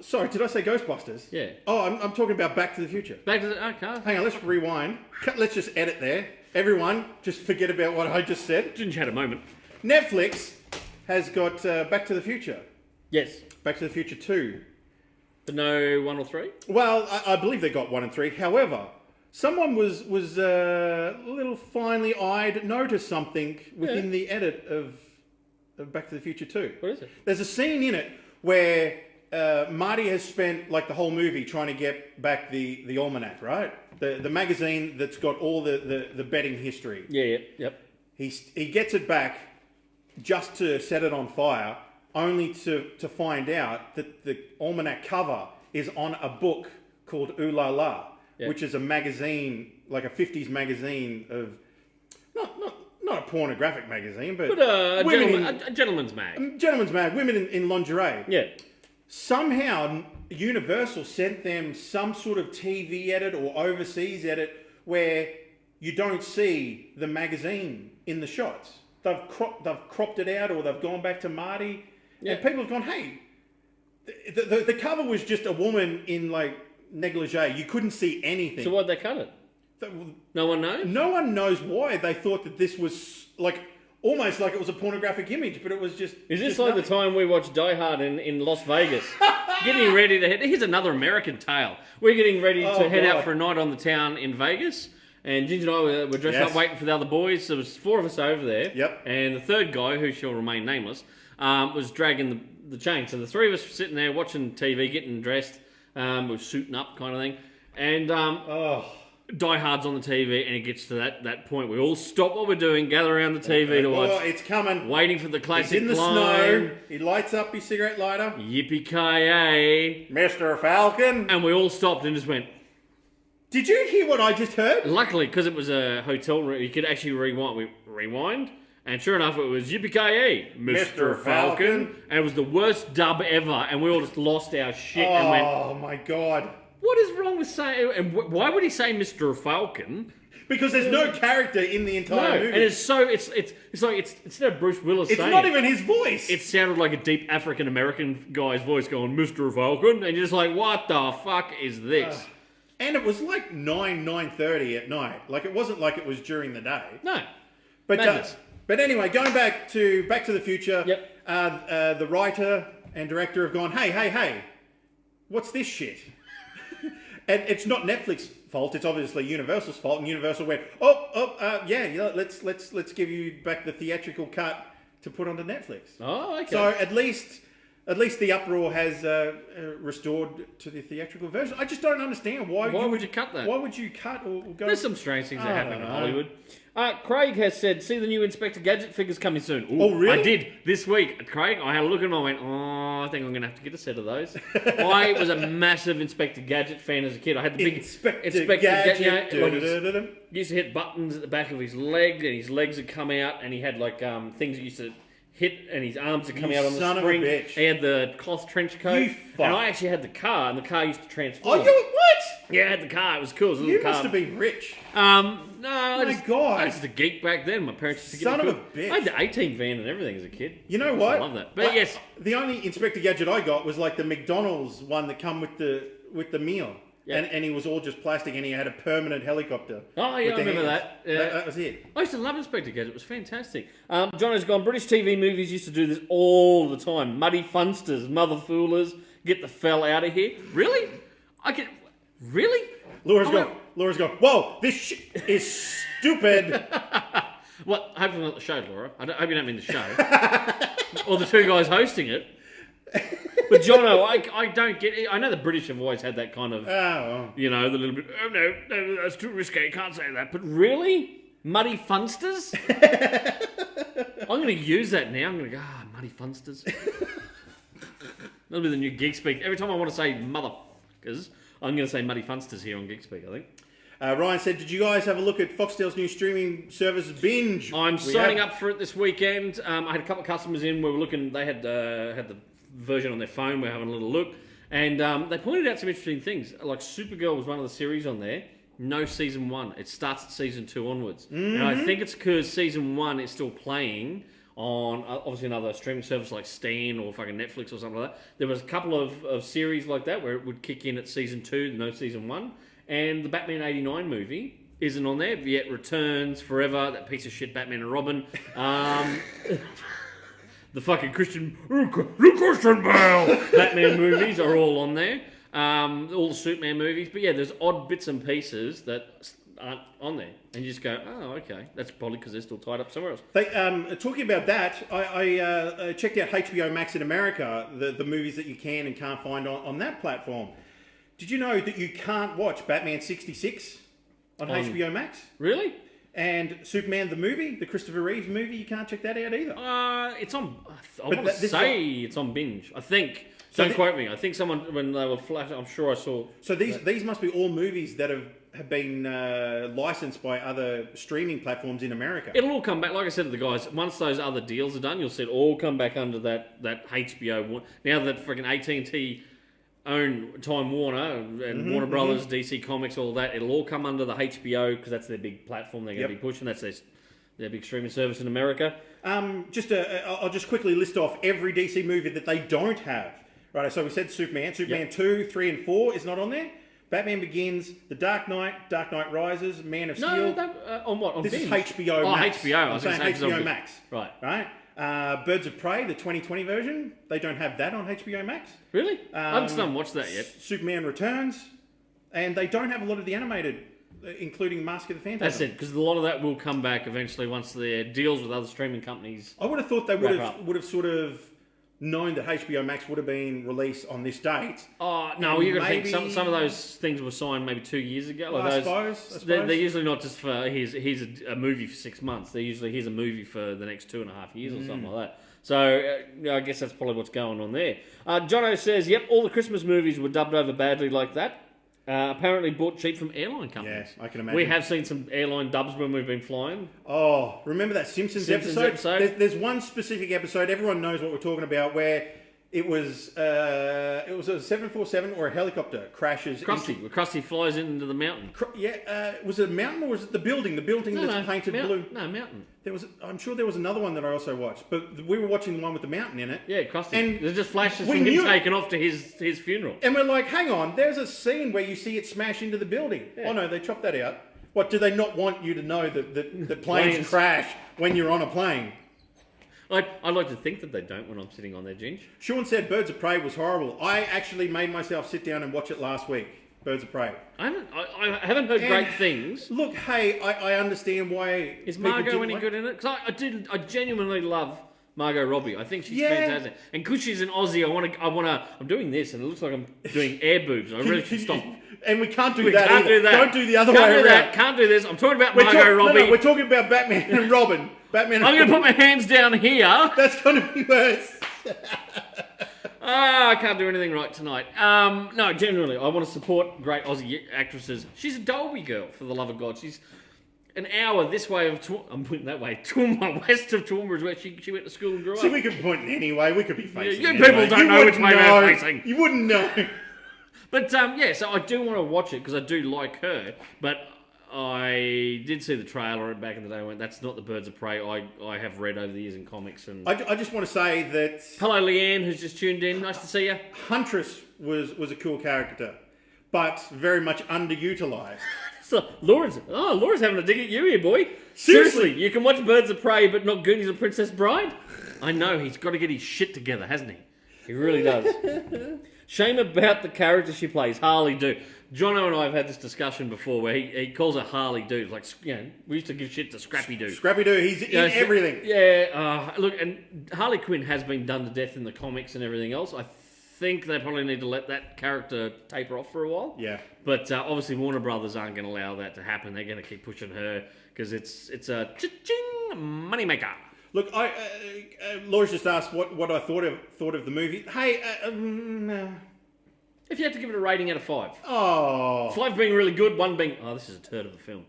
Sorry, did I say Ghostbusters? Yeah. Oh, I'm talking about Back to the Future. Okay. Hang on, let's rewind. Let's just edit there. Everyone, just forget about what I just said. Didn't you have a moment? Netflix has got Back to the Future. Yes. Back to the Future 2. But no 1 or 3? Well, I believe they got 1 and 3. However, someone was a little finely eyed noticed something within the edit of Back to the Future 2. What is it? There's a scene in it where Marty has spent like the whole movie trying to get back the almanac, right? The magazine that's got all the betting history. Yeah, yep. He gets it back just to set it on fire, only to find out that the almanac cover is on a book called Ooh La La, which is a magazine, like a 50s magazine of, not a pornographic magazine, but a gentleman's mag. Gentleman's mag, women in lingerie. Yeah. Somehow Universal sent them some sort of TV edit or overseas edit where you don't see the magazine in the shots. They've cropped it out, or they've gone back to Marty, and people have gone, hey, the cover was just a woman in like negligee. You couldn't see anything. So why'd they cut it? No one knows? No one knows why they thought that this was like almost like it was a pornographic image, but it was just. Is this just like nothing. the time we watched Die Hard in Las Vegas? Getting ready to head. Here's another American tale. We're getting ready to head out for a night on the town in Vegas. And Ginger and I were dressed up waiting for the other boys. There was 4 of us over there. Yep. And the third guy, who shall remain nameless, was dragging the chain. So the 3 of us were sitting there watching TV, getting dressed, we're suiting up kind of thing. And Die Hard's on the TV, and it gets to that point. We all stop what we're doing, gather around the TV to watch. Oh, it's coming. Waiting for the classic He's in the line. snow. He lights up his cigarette lighter. Yippee-ki-yay. Mr. Falcon. And we all stopped and just went. Did you hear what I just heard? Luckily, because it was a hotel room, you could actually rewind. We rewind, and sure enough, it was Yippee-ki-yay, Mr. Falcon. And it was the worst dub ever, and we all just lost our shit and went, Oh my god. what is wrong with saying, and why would he say Mr. Falcon? Because there's no character in the entire movie. And it's like instead of Bruce Willis It's saying not even his voice. it sounded like a deep African American guy's voice going, Mr. Falcon, and you're just like, what the fuck is this? And it was like 9:30 at night. Like it wasn't like it was during the day. No. But Madness. but anyway, going back to the Future. Yep. The writer and director have gone, hey, what's this shit? And it's not Netflix's fault. It's obviously Universal's fault. And Universal went, let's give you back the theatrical cut to put onto Netflix. Oh, okay. So at least the uproar has restored to the theatrical version. I just don't understand why would you cut that? Why would you cut or go? There's some strange things that happen in know. Hollywood. Craig has said, see the new Inspector Gadget figures coming soon. Ooh, Oh, really? I did. This week, Craig, I had a look at them, I went, I think I'm going to have to get a set of those. I was a massive Inspector Gadget fan as a kid. I had the big Inspector Gadget. he used to hit buttons at the back of his leg, and his legs would come out, and he had like things that used to hit, and his arms would come out on the son of a spring. bitch. He had the cloth trench coat, You fuck. and I actually had the car, and the car used to transform. Oh, what? Yeah, I had the car. It was cool. It was a little You car. must have been rich. No, God. I was just a geek back then. My parents used to get Son me of a cool. bitch. I had the 18 van and everything as a kid. You know what? I love that. But yes, the only Inspector Gadget I got was like the McDonald's one that come with the meal. Yeah. And he was all just plastic, and he had a permanent helicopter. Oh, yeah, with I the remember hands. that. Yeah. That was it. I used to love Inspector Gadget. It was fantastic. John has gone, British TV movies used to do this all the time. Muddy funsters, mother foolers, get the fell out of here. Really? Really? Laura's gone, whoa, this shit is stupid. Well, hopefully not the show, Laura. I hope you don't mean the show. Or the 2 guys hosting it. But Jono, I don't get it. I know the British have always had that kind of, you know, the little bit, oh no, that's too risque, can't say that. But really? Muddy funsters? I'm going to use that now. I'm going to go, muddy funsters. That'll be the new Geek Speak. Every time I want to say motherfuckers, I'm going to say muddy funsters here on Geek Speak, I think. Ryan said, did you guys have a look at Foxtel's new streaming service, Binge? I'm signing up for it this weekend. I had a couple of customers in. We were looking. They had the version on their phone. We're having a little look, and they pointed out some interesting things. Like Supergirl was one of the series on there. No season 1. It starts at season 2 onwards, and I think it's because season 1 is still playing on obviously another streaming service like Stan or fucking Netflix or something like that. There was a couple of series like that where it would kick in at season 2, no season 1, and the Batman '89 movie isn't on there, yet returns forever. That piece of shit Batman and Robin. The fucking Christian Bale Batman movies are all on there. All the Superman movies. But yeah, there's odd bits and pieces that aren't on there. And you just go, oh, okay. That's probably because they're still tied up somewhere else. Talking about that, I checked out HBO Max in America, the movies that you can and can't find on that platform. Did you know that you can't watch Batman 66 on HBO Max? Really? And Superman the movie, the Christopher Reeve movie, you can't check that out either. It's on. I want to say it's on Binge. I think. Don't quote me. I think someone when they were flash. I'm sure I saw. So these must be all movies that have been licensed by other streaming platforms in America. It'll all come back. Like I said to the guys, once those other deals are done, you'll see it all come back under that HBO one. Now that freaking AT&T own Time Warner and Warner Brothers, DC Comics, all that. It'll all come under the HBO because that's their big platform they're going to be pushing. That's their big streaming service in America. I'll just quickly list off every DC movie that they don't have. Right, so we said Superman. Superman 2, 3, and 4 is not on there. Batman Begins, The Dark Knight, Dark Knight Rises, Man of Steel. On what? On This is Binge? HBO Oh, Max. HBO. I I'm was saying going to say HBO Max. Right. Birds of Prey, the 2020 version. They don't have that on HBO Max. Really? I haven't watched that yet. Superman Returns. And they don't have a lot of the animated, including Mask of the Phantasm. That's it, because a lot of that will come back eventually once their deals with other streaming companies. I would have thought they Wrap would have sort of known that HBO Max would have been released on this date. Oh, no, you're going to think Maybe- some of those things were signed maybe 2 years ago. Well, Like I those, suppose. They're usually not just for here's a movie for 6 months. They're usually here's a movie for the next 2.5 years or something like that. So I guess that's probably what's going on there. Jono says, yep, all the Christmas movies were dubbed over badly like that. Apparently bought cheap from airline companies. Yeah, I can imagine. We have seen some airline dubs when we've been flying. Oh, remember that Simpsons episode? There's one specific episode, everyone knows what we're talking about, where it was a 747 or a helicopter crashes. Krusty, where Krusty flies into the mountain. Was it a mountain or was it the building? The building that's painted blue. No, mountain. I'm sure there was another one that I also watched, but we were watching the one with the mountain in it. Yeah, Krusty. And there's just flashes we from him knew- taken off to his funeral. And we're like, hang on, there's a scene where you see it smash into the building. Yeah. Oh no, they chopped that out. What, do they not want you to know that planes Planes. crash when you're on a plane? I like to think that they don't when I'm sitting on their ginge. Sean said Birds of Prey was horrible. I actually made myself sit down and watch it last week. Birds of Prey. I haven't heard And great things. Look, hey, I understand why. Is people Margot didn't any like- good in it? Because I genuinely love Margot Robbie. I think she's Yeah. fantastic. And because she's an Aussie, I'm doing this, and it looks like I'm doing air boobs. I really should stop. And we can't do We that can't either. do that. Don't do the other Can't way do around. that. Can't do this. I'm talking about We're Margot Robbie. No, we're talking about Batman and Robin. Batman. I'm going to put my hands down here. That's going to be worse. I can't do anything right tonight. No, genuinely, I want to support great Aussie actresses. She's a Dolby girl, for the love of God. She's an hour this way of I'm putting that way. Toowoomba, west of Toowoomba is where she went to school and grew up. See, we could point anyway. We could be facing. You anyway. people don't know which way we're facing. You wouldn't know. But yeah, so I do want to watch it because I do like her. But I did see the trailer back in the day. And went, that's not the Birds of Prey I have read over the years in comics. And I just want to say that hello, Leanne, who's just tuned in. Nice to see you. Huntress was a cool character, but very much underutilized. So Laura's having a dig at you here, boy. Seriously, you can watch Birds of Prey, but not Goonies or Princess Bride. I know he's got to get his shit together, hasn't he? He really does. Shame about the character she plays, Harley Dude. Jono and I have had this discussion before where he calls her Harley Dude. Like, we used to give shit to Scrappy Dude. Scrappy Doo, he's in everything. Yeah, look, and Harley Quinn has been done to death in the comics and everything else. I think they probably need to let that character taper off for a while. Yeah. But obviously Warner Brothers aren't going to allow that to happen. They're going to keep pushing her because it's a cha-ching moneymaker. Look, Laura's just asked what I thought of the movie. Hey, If you had to give it a rating out of 5. oh, 5 being really good, 1 being, this is a turd of a film.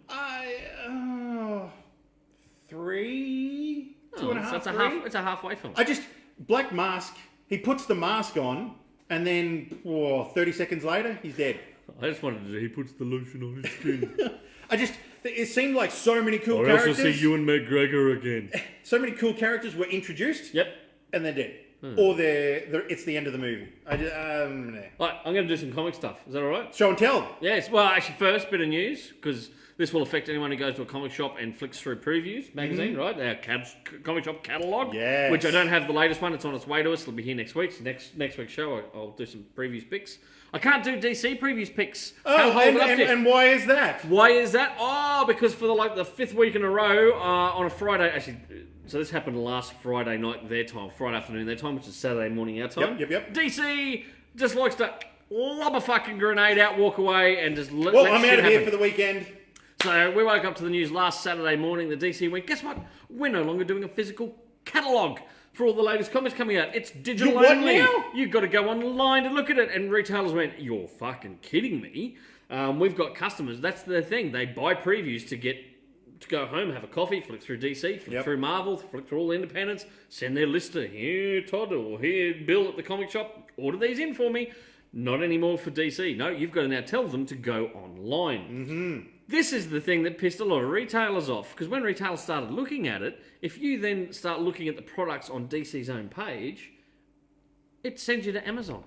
3, 2.5, So 3. it's a halfway film. Black Mask. He puts the mask on, and then 30 seconds later, he's dead. I just wanted to. He puts the lotion on his skin. It seemed like so many cool I also characters. see Ewan McGregor again. So many cool characters were introduced, Yep. and they're dead, or it's the end of the movie. Nah. Right, I'm going to do some comic stuff. Is that all right? Show and tell. Yes. Well, actually, first bit of news because this will affect anyone who goes to a comic shop and flicks through Previews magazine, right? Our comic shop catalogue. Yes. Which I don't have the latest one. It's on its way to us. It'll be here next week. So next week's show, I'll do some previews picks. I can't do DC previews picks. Can't hold it up yet. And why is that? Why is that? Oh, because for the 5th week in a row on a Friday, actually, so this happened last Friday night their time, Friday afternoon their time, which is Saturday morning our time. Yep. DC just likes to lob a fucking grenade out, walk away, and just let Well, let I'm shit out of here happen. for the weekend. So we woke up to the news last Saturday morning. The DC went, guess what? We're no longer doing a physical catalogue for all the latest comics coming out. It's digital You what only. now? You've got to go online to look at it. And retailers went, you're fucking kidding me. We've got customers. That's their thing. They buy previews to go home, have a coffee, flick through DC, flick through Marvel, flick through all the independents, send their list to here, Todd, or here, Bill at the comic shop, order these in for me. Not anymore for DC. No, you've got to now tell them to go online. Mm-hmm. This is the thing that pissed a lot of retailers off, because when retailers started looking at it, if you then start looking at the products on DC's own page, it sends you to Amazon.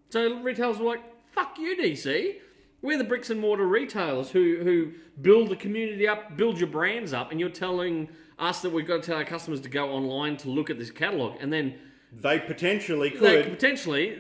So retailers were like, fuck you, DC. We're the bricks and mortar retailers who build the community up, build your brands up, and you're telling us that we've got to tell our customers to go online to look at this catalogue, and then They potentially could.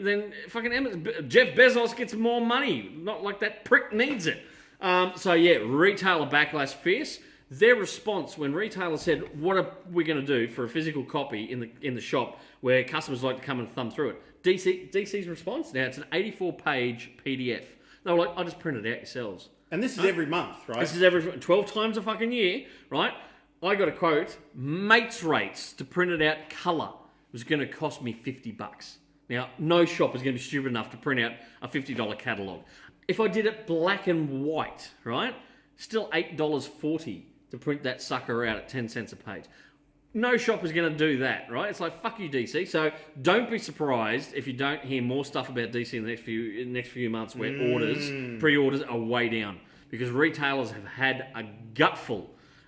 Then fucking Jeff Bezos gets more money. Not like that prick needs it. So yeah, retailer backlash fierce. Their response when retailers said, "What are we going to do for a physical copy in the shop where customers like to come and thumb through it?" DC's response now, it's an 84-page PDF. They were like, "I'll just print it out yourselves." And this is every month, right? This is every 12 times a fucking year, right? I got a quote, mates rates to print it out colour was going to cost me $50. Now, no shop is going to be stupid enough to print out a $50 catalogue. If I did it black and white, right, still $8.40 to print that sucker out at 10 cents a page. No shop is going to do that, right? It's like, fuck you, DC. So don't be surprised if you don't hear more stuff about DC in the next few months where pre-orders are way down, because retailers have had a gutful,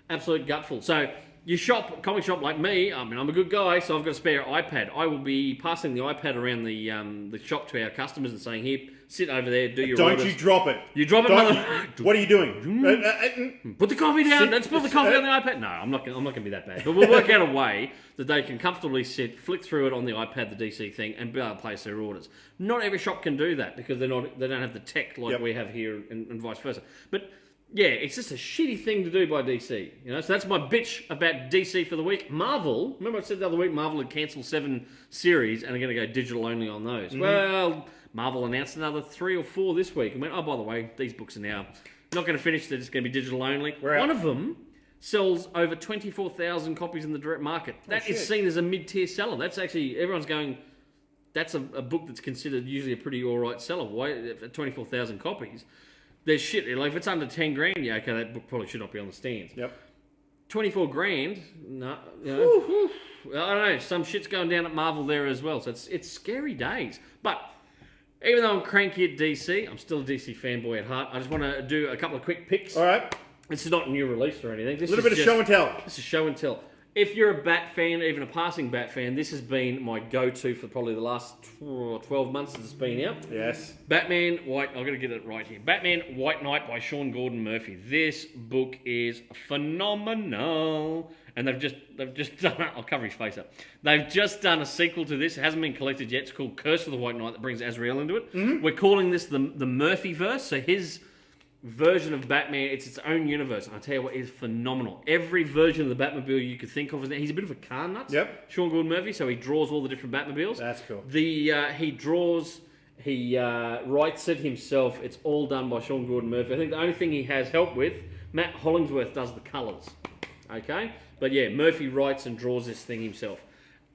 absolute gutful. So you shop, comic shop like me, I mean, I'm a good guy, so I've got a spare iPad. I will be passing the iPad around the shop to our customers and saying, here, sit over there, do your orders. Don't you drop it. You drop it, mother... What are you doing? Put the coffee down. Let's put the coffee on the iPad. No, I'm not going to be that bad. But we'll work out a way that they can comfortably sit, flick through it on the iPad, the DC thing, and be able to place their orders. Not every shop can do that because they don't have the tech like we have here, and vice versa. But yeah, it's just a shitty thing to do by DC. You know, so that's my bitch about DC for the week. Marvel. Remember I said the other week Marvel had cancelled 7 series and are going to go digital only on those. Mm-hmm. Well, Marvel announced another 3 or 4 this week and went, oh, by the way, these books are now not going to finish. They're just going to be digital only. One of them sells over 24,000 copies in the direct market. That is seen as a mid-tier seller. That's actually, everyone's going, that's a book that's considered usually a pretty all right seller. Why, at 24,000 copies? There's shit. Like if it's under 10 grand, yeah, okay, that book probably should not be on the stands. Yep. 24 grand, no, you know, I don't know. Some shit's going down at Marvel there as well. So it's scary days. But even though I'm cranky at DC, I'm still a DC fanboy at heart. I just want to do a couple of quick picks. All right. This is not a new release or anything. A little bit of show and tell. This is show and tell. If you're a Bat fan, even a passing Bat fan, this has been my go-to for probably the last 12 months since it's been out. Yes. Batman White, I've got to get it right here. Batman White Knight by Sean Gordon Murphy. This book is phenomenal. And they've just done it. I'll cover his face up. They've just done a sequel to this. It hasn't been collected yet. It's called Curse of the White Knight that brings Azrael into it. Mm-hmm. We're calling this the Murphyverse. So his version of Batman, it's its own universe. And I tell you what, it is phenomenal. Every version of the Batmobile you could think of is there. He's a bit of a car nut. Yep. Sean Gordon Murphy, so he draws all the different Batmobiles. That's cool. He writes it himself. It's all done by Sean Gordon Murphy. I think the only thing he has help with, Matt Hollingsworth does the colours. Okay? But yeah, Murphy writes and draws this thing himself.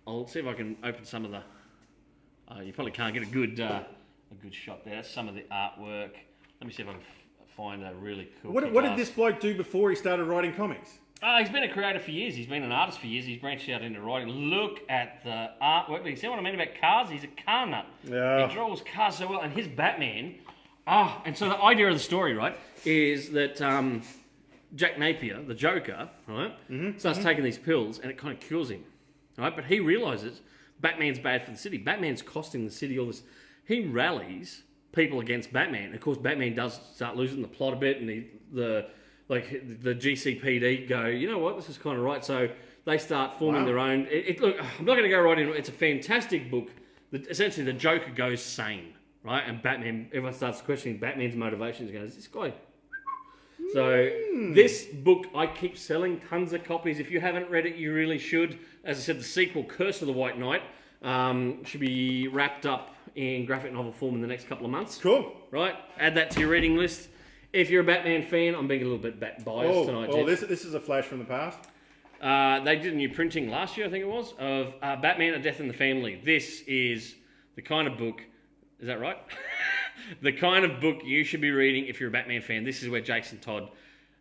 I'll see if I can open some of the... you probably can't get a good shot there. That's some of the artwork. Let me see if I can find a really cool... What did this bloke do before he started writing comics? He's been a creator for years. He's been an artist for years. He's branched out into writing. Look at the artwork. You see what I mean about cars? He's a car nut. Yeah. He draws cars so well. And his Batman... and so the idea of the story, right, is that Jack Napier, the Joker, right, starts taking these pills and it kind of cures him. Right? But he realises Batman's bad for the city. Batman's costing the city all this. He rallies people against Batman. Of course, Batman does start losing the plot a bit, and the GCPD go, you know what, this is kind of right. So they start forming their own. Look, I'm not going to go right into it. It's a fantastic book. Essentially, the Joker goes sane, right? And Batman, everyone starts questioning Batman's motivations. Goes, this guy. So this book, I keep selling tons of copies. If you haven't read it, you really should. As I said, the sequel, Curse of the White Knight, should be wrapped up in graphic novel form in the next couple of months. Cool. Right? Add that to your reading list. If you're a Batman fan, I'm being a little bit biased tonight. This is a flash from the past. They did a new printing last year, I think it was, of Batman: A Death in the Family. This is the kind of book... Is that right? The kind of book you should be reading if you're a Batman fan. This is where Jason Todd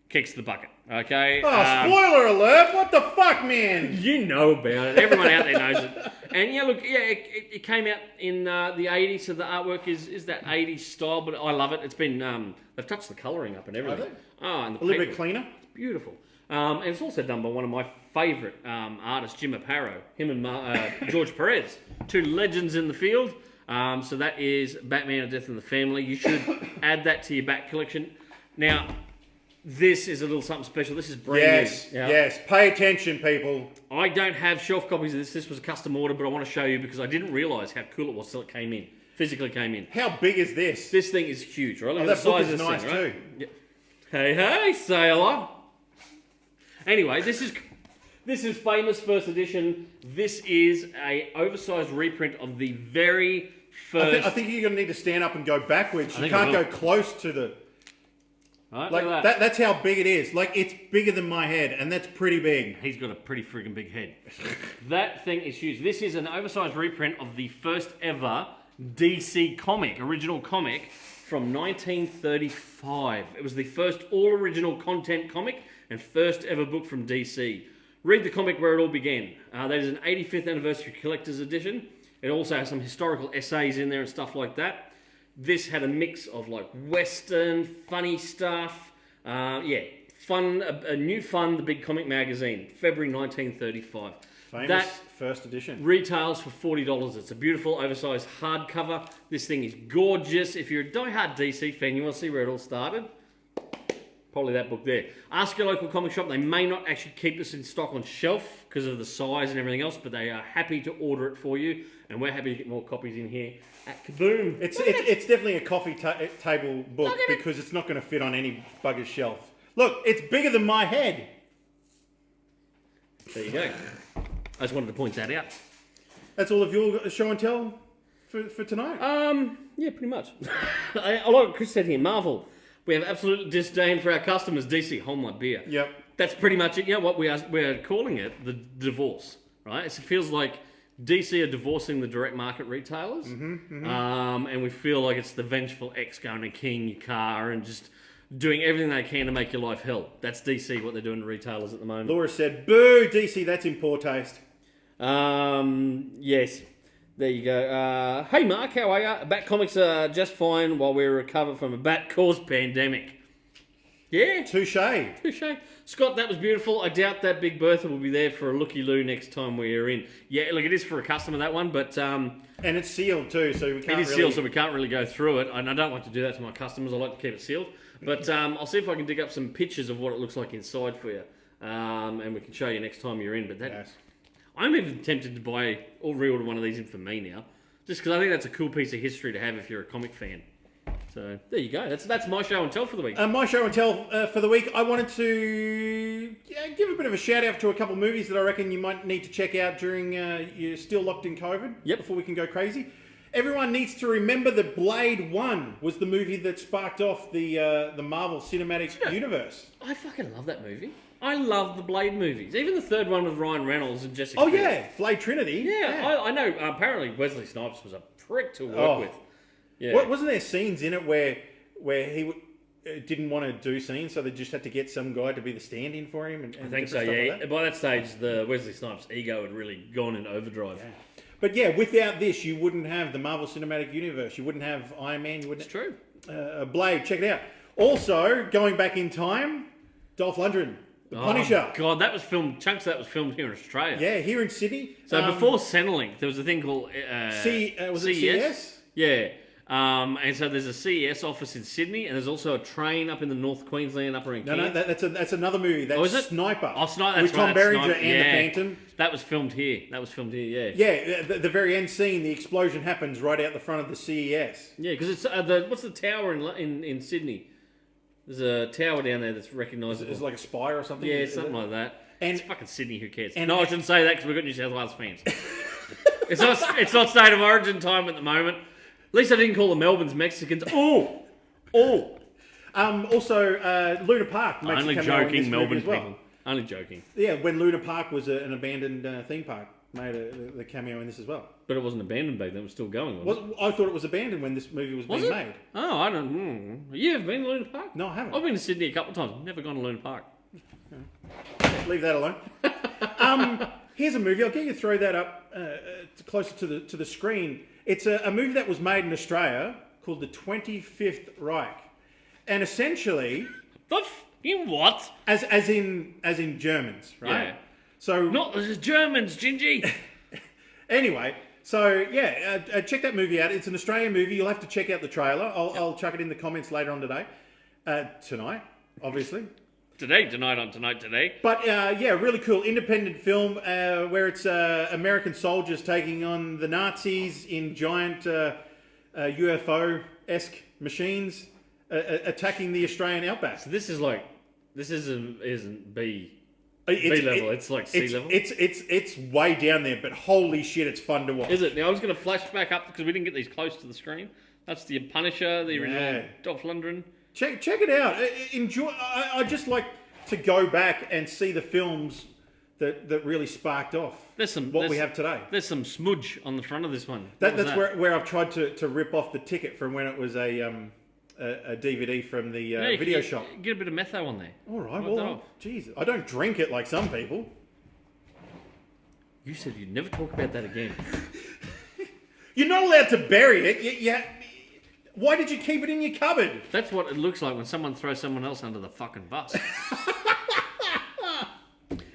kicks the bucket. Okay? Oh, spoiler alert! What the fuck, man? You know about it. Everyone out there knows it. And yeah, look, yeah, it came out in the 80s, so the artwork is that 80s style, but I love it. It's been, they've touched the colouring up and everything. Have they? Oh, and the A little bit paper. cleaner. It's beautiful. And it's also done by one of my favourite artists, Jim Aparo. Him and George Perez, two legends in the field. So that is Batman: A Death in the Family. You should add that to your back collection. Now, this is a little something special. This is brand Yes, new. Yeah. yes. Pay attention, people. I don't have shelf copies of this. This was a custom order, but I want to show you because I didn't realise how cool it was till it came in. Physically came in. How big is this? This thing is huge, right? Look Oh, at that the book size is of this nice thing, right? too. Yeah. Hey, sailor. Anyway, this is famous first edition. This is a oversized reprint of the very first. I think you're going to need to stand up and go backwards. You think I can't will. go close to the... Right, Like look at that. that's how big it is. Like, it's bigger than my head, and that's pretty big. He's got a pretty friggin' big head. That thing is huge. This is an oversized reprint of the first ever DC comic, original comic from 1935. It was the first all-original content comic and first ever book from DC. Read the comic where it all began. That is an 85th anniversary collector's edition. It also has some historical essays in there and stuff like that. This had a mix of like Western, funny stuff. Fun, a new fun, The Big Comic Magazine, February 1935. Famous That first edition. retails for $40. It's a beautiful, oversized hardcover. This thing is gorgeous. If you're a die-hard DC fan, you want to see where it all started? Probably that book there. Ask your local comic shop. They may not actually keep this in stock on shelf because of the size and everything else, but they are happy to order it for you, and we're happy to get more copies in here at Kaboom. It's definitely a coffee table book because it's not going to fit on any bugger's shelf. Look, it's bigger than my head. There you go. I just wanted to point that out. That's all of your show and tell for tonight. Yeah, pretty much. I like what Chris said here. Marvel. We have absolute disdain for our customers. DC, hold my beer. Yep. That's pretty much it. You know what we're calling it? The divorce, right? It feels like DC are divorcing the direct market retailers, and we feel like it's the vengeful ex going to keying your car and just doing everything they can to make your life hell. That's DC, what they're doing to retailers at the moment. Laura said, "Boo, DC, that's in poor taste." Yes. There you go. Hey Mark, how are you? Bat comics are just fine while we recover from a bat-caused pandemic. Yeah, Touche. touche. Scott, that was beautiful. I doubt that Big Bertha will be there for a looky-loo next time we're in. Yeah, look, it is for a customer, that one, but And it's sealed too, so we can't it is really... sealed, so we can't really go through it. And I don't like to do that to my customers. I like to keep it sealed. But I'll see if I can dig up some pictures of what it looks like inside for you. And we can show you next time you're in. But that... Yes. I'm even tempted to buy or reorder one of these in for me now, just because I think that's a cool piece of history to have if you're a comic fan. So there you go. That's my show and tell for the week. My show and tell for the week, I wanted to give a bit of a shout out to a couple of movies that I reckon you might need to check out during you're still locked in COVID. Yep. Before we can go crazy. Everyone needs to remember that Blade 1 was the movie that sparked off the Marvel Cinematic Universe. I fucking love that movie. I love the Blade movies. Even the third one with Ryan Reynolds and Jessica. Oh Biel. yeah, Blade Trinity. Yeah, I know. Apparently Wesley Snipes was a prick to work Oh. with. Yeah. Wasn't there scenes in it where he didn't want to do scenes, so they just had to get some guy to be the stand-in for him? And I think so, different stuff yeah. like that? By that stage, the Wesley Snipes ego had really gone in overdrive. But yeah, without this, you wouldn't have the Marvel Cinematic Universe. You wouldn't have Iron Man. You wouldn't. It's true. Blade. Check it out. Also, going back in time, Dolph Lundgren, the Punisher. Oh, God, that was filmed. Chunks of that was filmed here in Australia. Yeah, here in Sydney. So before Centrelink, there was a thing called was it CES? Yeah. And so there's a CES office in Sydney, and there's also a train up in the North Queensland, upper in No, Cairns. that's another movie. That's is it? Sniper. Oh, Sniper. With That's Tom right, Berenger Sniper. and the Phantom. That was filmed here. Yeah. Yeah, the very end scene, the explosion happens right out the front of the CES. Yeah, because it's what's the tower in Sydney? There's a tower down there that's recognisable. It's like a spire or something. Yeah, Is something it? like that. And- It's fucking Sydney. Who cares? and- No, I shouldn't say that because we've got New South Wales fans. It's not state of origin time at the moment. At least I didn't call the Melbourne's Mexicans. Oh. Also, Luna Park makes Only a cameo in this joking, movie Melbourne as well. people. Only joking. Yeah, when Luna Park was an abandoned theme park, made the cameo in this as well. But it wasn't abandoned back then. It was still going, wasn't I thought it was abandoned when this movie was Was being it? made. Oh, I don't. You ever been to Luna Park? No, I haven't. I've been to Sydney a couple of times. Never gone to Luna Park. Leave that alone. Here's a movie. I'll get you to throw that up. closer to the screen. It's a movie that was made in Australia called The 25th Reich, and essentially, In what? as in Germans, right? Yeah. So Not the Germans, Gingy. anyway, so yeah, check that movie out. It's an Australian movie. You'll have to check out the trailer. I'll chuck it in the comments later on today, tonight, obviously. Today. But yeah, really cool independent film where it's American soldiers taking on the Nazis in giant UFO-esque machines attacking the Australian outback. So this isn't B It's- level. It's like C level. It's way down there, but holy shit, it's fun to watch. Is it? Now I was going to flash back up because we didn't get these close to the screen. That's the Punisher, the original Yeah. Dolph Lundgren. Check it out. Enjoy. I just like to go back and see the films that really sparked off what we have today. There's some smudge on the front of this one. That's where I've tried to rip off the ticket from when it was a DVD from the video shop. Get a bit of metho on there. All right, Wipe that well, off. Jesus, I don't drink it like some people. You said you'd never talk about that again. You're not allowed to bury it. Why did you keep it in your cupboard? That's what it looks like when someone throws someone else under the fucking bus.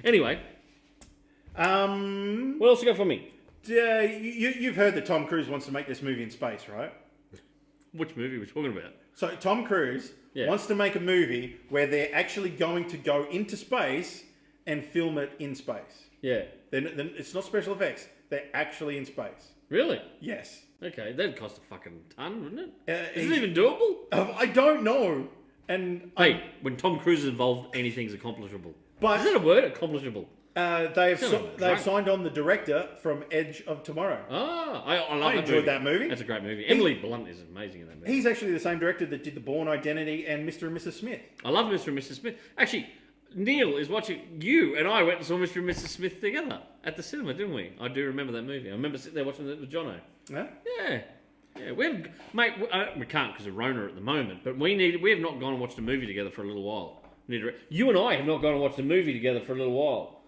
Anyway, what else you got for me? You've heard that Tom Cruise wants to make this movie in space, right? Which movie are we talking about? So Tom Cruise wants to make a movie where they're actually going to go into space and film it in space. Yeah. Then it's not special effects. They're actually in space. Really? Yes. Okay, that'd cost a fucking ton, wouldn't it? Is he's- it even doable? I don't know. And Hey, when Tom Cruise is involved, anything's accomplishable. But- Is that a word? Accomplishable. they've Sound like a they've drunk. signed on the director from Edge of Tomorrow. I love I that enjoyed movie. that movie. That's a great movie. Emily Blunt is amazing in that movie. He's actually the same director that did The Bourne Identity and Mr. and Mrs. Smith. I love Mr. and Mrs. Smith. Actually, Neil is watching. You and I went and saw Mr. and Mrs. Smith together at the cinema, didn't we? I do remember that movie. I remember sitting there watching it with Jono. Huh? Yeah. Yeah, we can't because of Rona at the moment, but we have not gone and watched a movie together for a little while. You and I have not gone and watched a movie together for a little while.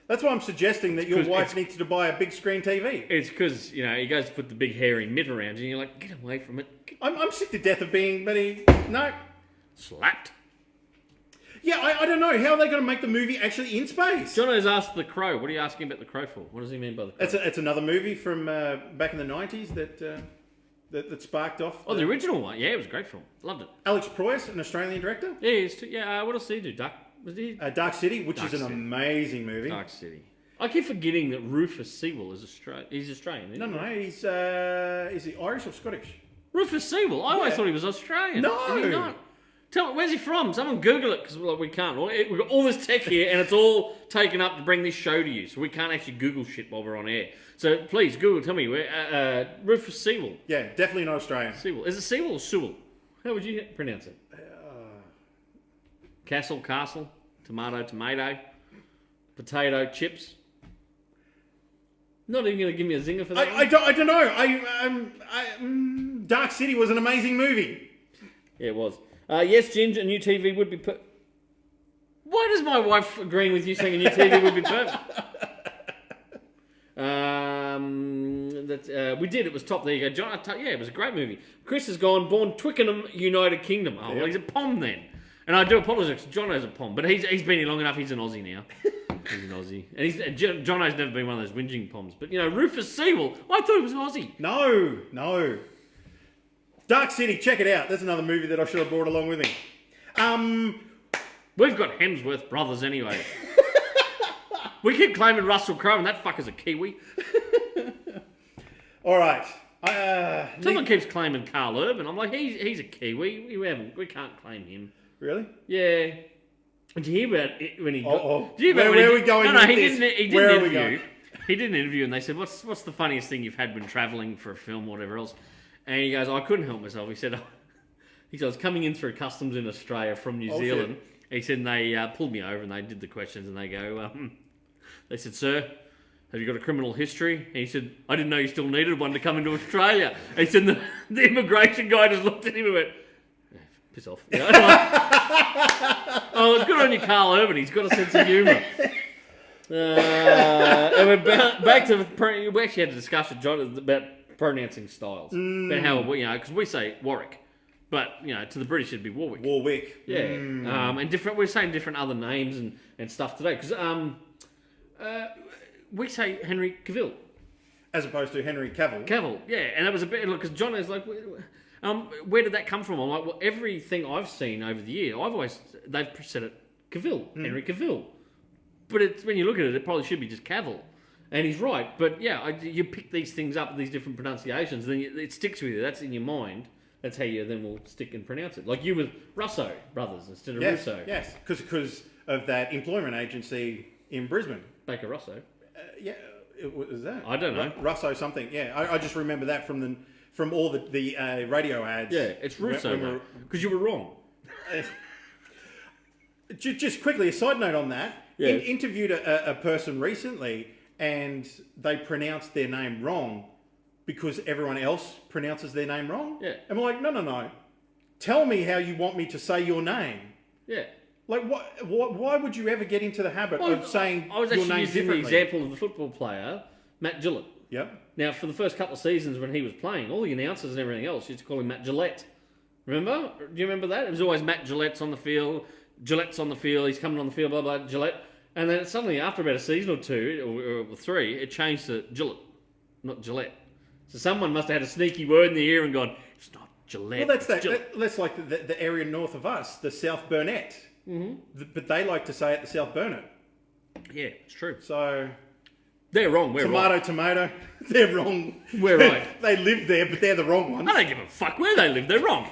That's why I'm suggesting that your 'Cause wife it's- needs to buy a big screen TV. It's because, he goes to put the big hairy mitt around you and you're like, get away from it. I'm sick to death of being no. Slapped. Yeah, I don't know. How are they going to make the movie actually in space? Jono's asked The Crow. What are you asking about The Crow for? What does he mean by The Crow? It's another movie from back in the 90s that sparked off. the original one. Yeah, it was a great film. Loved it. Alex Proyas, an Australian director. Yeah, what else did he do? Dark City, which Dark is an City. amazing movie. Dark City. I keep forgetting that Rufus Sewell is Australian. He's Australian. Isn't No, he? he's is he Irish or Scottish? Rufus Sewell. I always Yeah. thought he was Australian. No. Is he not? Tell me, where's he from? Someone Google it because we can't. We've got all this tech here and it's all taken up to bring this show to you, so we can't actually Google shit while we're on air. So please Google. Tell me where Rufus Sewell. Yeah, definitely not Australian. Sewell. Is it Sewell or Sewell? How would you pronounce it? Castle, tomato, potato, chips. Not even going to give me a zinger for that. I don't know. Dark City was an amazing movie. Yeah, it was. Yes, Ginger, a new TV would be perfect. Why does my wife agreeing with you saying a new TV would be perfect? We did. It was top. There you go, John. Yeah, it was a great movie. Chris has gone. Born Twickenham, United Kingdom. Oh, well, he's a Pom then. And I do apologise. Jono's a Pom, but he's been here long enough. He's an Aussie now. He's an Aussie, and Jono's never been one of those whinging Poms. But Rufus Sewell. I thought he was an Aussie. No. Dark City, check it out. That's another movie that I should have brought along with me. We've got Hemsworth brothers anyway. We keep claiming Russell Crowe, and that fucker's a Kiwi. All right. Someone keeps claiming Carl Urban. I'm like, he's a Kiwi. We can't claim him. Really? Yeah. Did you hear about it when he got... Uh-oh. Did you hear about Where when are we going No, with he this? didn't. He did Where an are we interview. going? He did an interview, and they said, "What's the funniest thing you've had when travelling for a film, or whatever else?" And he goes, "I couldn't help myself." He said, "I was coming in through customs in Australia from New Zealand." He said, and they pulled me over and they did the questions, and they go, they said, "Sir, have you got a criminal history?" And he said, "I didn't know you still needed one to come into Australia." He said, the immigration guy just looked at him and went, "Piss off." Oh, good on you, Carl Urban. He's got a sense of humour. And we're back to we actually had a discussion, John, about pronouncing styles. About how because we say Warwick, but to the British it'd be Warwick. Warwick. Yeah, and different. We're saying different other names and stuff today because we say Henry Cavill. As opposed to Henry Cavill. Cavill, yeah, and that was a bit because John is like, where did that come from? I'm like, well, everything I've seen over the year, they've said it Cavill, Henry Cavill, but it's when you look at it, it probably should be just Cavill, and he's right. But you pick these things up, these different pronunciations, then it sticks with you. That's in your mind. That's how you then will stick and pronounce it. Like you with Russo brothers instead of Russo. Yes, because of that employment agency in Brisbane. Baker Russo. Yeah. Was that? I don't know. Russo something. Yeah, I just remember that from all the radio ads. Yeah, it's Russo because you were wrong. Just quickly, a side note on that. Yeah. Interviewed a person recently, and they pronounced their name wrong because everyone else pronounces their name wrong. Yeah. And we're like, no. Tell me how you want me to say your name. Yeah. Like, why would you ever get into the habit of saying I was your actually name using the differently? example of the football player, Matt Gillett. Yep. Now, for the first couple of seasons when he was playing, all the announcers and everything else used to call him Matt Gillette. Remember? Do you remember that? It was always Matt Gillette's on the field, Gillette's on the field, he's coming on the field, blah, blah, Gillette. And then suddenly, after about a season or two, or three, it changed to Gillett, not Gillette. So someone must have had a sneaky word in the ear and gone, it's not Gillette. Well, that's Gillette. that's like the area north of us, the South Burnett. Mm-hmm. But they like to say it the South Burnett. Yeah, it's true. So They're wrong, we're right. tomato. They're wrong. We're right. They live there, but they're the wrong ones. I don't give a fuck where they live, they're wrong.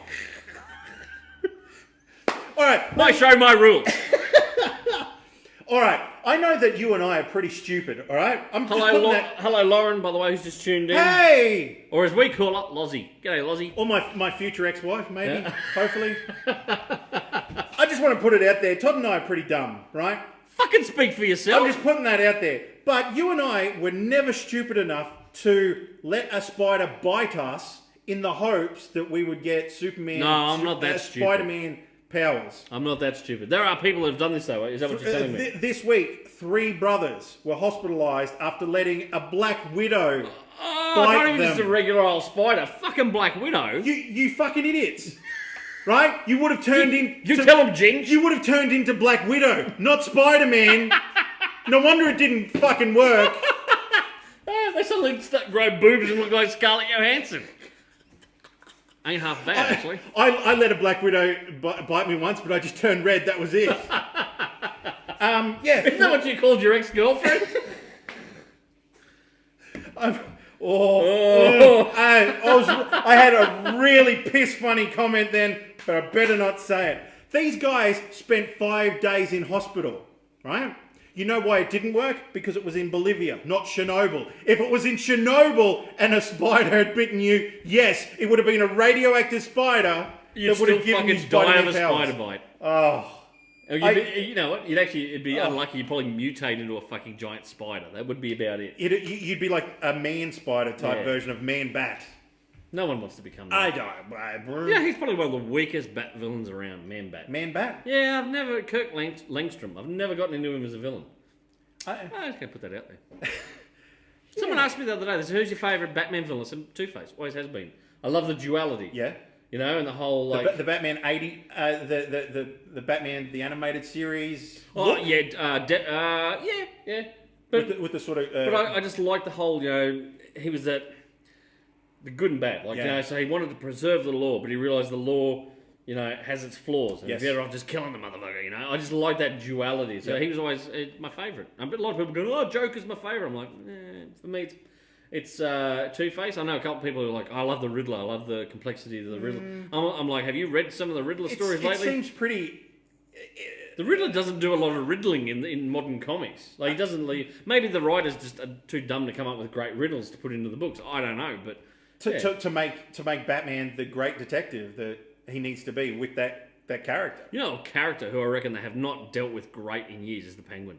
All right. My show, my rules. All right. I know that you and I are pretty stupid. All right. I'm just Hello, putting that. hello, Lauren, by the way, who's just tuned in. Hey. Or as we call it, Lozzie. G'day, Lozzie. Or my future ex-wife, maybe. Yeah. Hopefully. I just want to put it out there. Todd and I are pretty dumb, right? Fucking speak for yourself. I'm just putting that out there. But you and I were never stupid enough to let a spider bite us in the hopes that we would get Superman. No, I'm not that stupid. Spider-Man powers. I'm not that stupid. There are people who have done this though. Is that what you're telling me? This week, 3 brothers were hospitalised after letting a Black Widow Oh, bite not even them. just a regular old spider. Fucking Black Widow. You fucking idiots. Right? You would have turned in. You tell them, Jinx. You would have turned into Black Widow, not Spider-Man. No wonder it didn't fucking work. They suddenly grow boobs and look like Scarlett Johansson. Ain't half bad, actually. I let a Black Widow bite me once, but I just turned red. That was it. Yeah. Isn't that what you called your ex-girlfriend? I had a really piss funny comment then, but I better not say it. These guys spent 5 days in hospital, right? You know why it didn't work? Because it was in Bolivia, not Chernobyl. If it was in Chernobyl and a spider had bitten you, yes, it would have been a radioactive spider You'd that would have still given you fucking die of a Spider-Man powers. spider bite. Oh. You know what? It'd be unlucky. You'd probably mutate into a fucking giant spider. That would be about it. You'd be like a man spider type Yeah. version of man bat. No one wants to become that. I don't. Yeah, he's probably one of the weakest bat villains around, Man Bat. Man bat? Yeah, Kirk Langstrom, I've never gotten into him as a villain. I'm just going to put that out there. Someone asked me the other day, they said, who's your favourite Batman villain? I said, Two-Face, always has been. I love the duality. Yeah. You know, and the whole, like... The Batman 80, the Batman, the animated series. Oh, look, yeah. But with the sort of... but I just like the whole, he was that... The good and bad. Yeah. So he wanted to preserve the law, but he realised the law... has its flaws. And Yes. you're better off just killing the motherfucker, I just like that duality. So he was always my favourite. A lot of people go, oh, Joker's my favourite. I'm like, for me, it's Two-Face. I know a couple of people who are like, I love the Riddler. I love the complexity of the Riddler. I'm like, have you read some of the Riddler stories lately? It seems pretty... The Riddler doesn't do a lot of riddling in modern comics. Like, he doesn't leave... Maybe the writers just are too dumb to come up with great riddles to put into the books. I don't know, but... To make Batman the great detective that he needs to be with that character. A character who I reckon they have not dealt with great in years is the Penguin.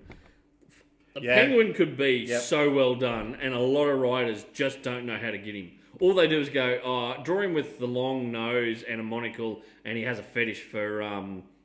The Yeah. Penguin could be so well done, and a lot of writers just don't know how to get him. All they do is go, draw him with the long nose and a monocle, and he has a fetish for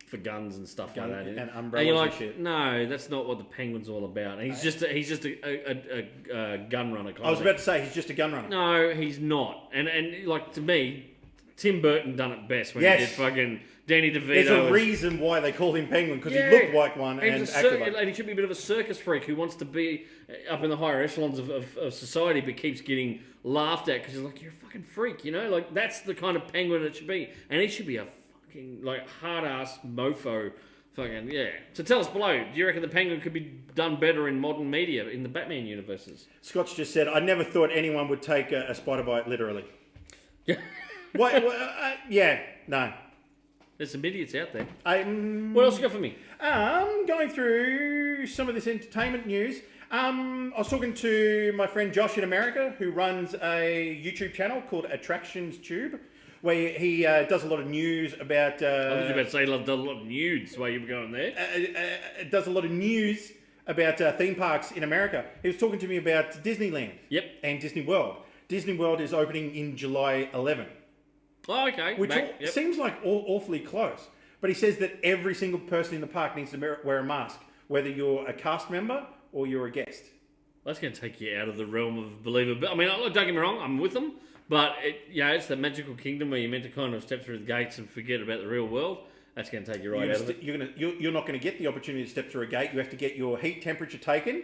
for guns and stuff like that. and And umbrellas you're and like, shit. no, that's not what the Penguin's all about. And he's just a gun runner. Kind I was of about to say he's just a gun runner. No, he's not. And like to me, Tim Burton done it best when Yes. he did fucking Danny DeVito. There's a as- reason why they called him Penguin, because Yeah. he looked like one And and he's a acted like and he should be a bit of a circus freak who wants to be up in the higher echelons of society, but keeps getting laughed at because he's like, you're a fucking freak, you know? Like, that's the kind of penguin it should be. And he should be a fucking, like, hard-ass mofo. Fucking, yeah. So tell us below, do you reckon the Penguin could be done better in modern media, in the Batman universes? Scott's just said, I never thought anyone would take a spider bite literally. Yeah. Yeah, no. There's some idiots out there. I'm What else you got for me? going through some of this entertainment news. I was talking to my friend Josh in America, who runs a YouTube channel called Attractions Tube, where he does a lot of news about. I was about to say, I love a lot of nudes while you were going there. Does a lot of news about theme parks in America. He was talking to me about Disneyland. Yep. And Disney World. Disney World is opening in July 11, Oh, okay. which Back, yep. seems like awfully close. But he says that every single person in the park needs to wear a mask, whether you're a cast member or you're a guest. That's going to take you out of the realm of believability. I mean, look, don't get me wrong, I'm with them, but it's the magical kingdom where you're meant to kind of step through the gates and forget about the real world. That's going to take you right out of it. You're not going to get the opportunity to step through a gate. You have to get your heat temperature taken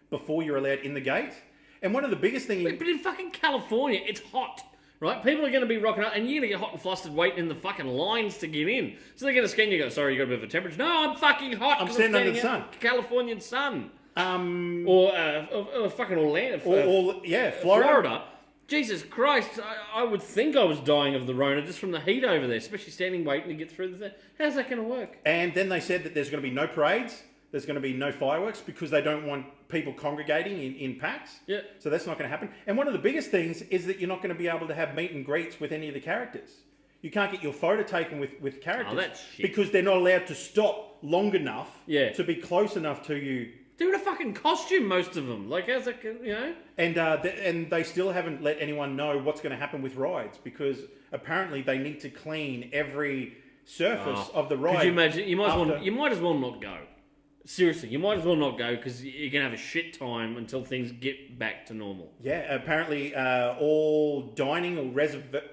before you're allowed in the gate. And one of the biggest things... But in fucking California, it's hot, right? People are going to be rocking up, and you're going to get hot and flustered waiting in the fucking lines to get in. So they're going to scan you and go, sorry, you got a bit of a temperature. No, I'm fucking hot. I'm 'cause standing under the standing sun. out in Californian sun. Or Or fucking Orlando. Florida. Florida. Jesus Christ, I would think I was dying of the Rona just from the heat over there, especially standing waiting to get through the thing. How's that going to work? And then they said that there's going to be no parades, there's going to be no fireworks, because they don't want people congregating in packs. Yeah. So that's not going to happen. And one of the biggest things is that you're not going to be able to have meet and greets with any of the characters. You can't get your photo taken with characters. Oh, that's shit. Because they're not allowed to stop long enough Yeah. to be close enough to you. They're in a fucking costume, most of them. Like, how's that, you know? And they still haven't let anyone know what's going to happen with rides, because apparently they need to clean every surface of the ride. Could you imagine? You after- might as well not go. Seriously, you might as well not go because you're going to have a shit time until things get back to normal. Yeah, apparently all dining or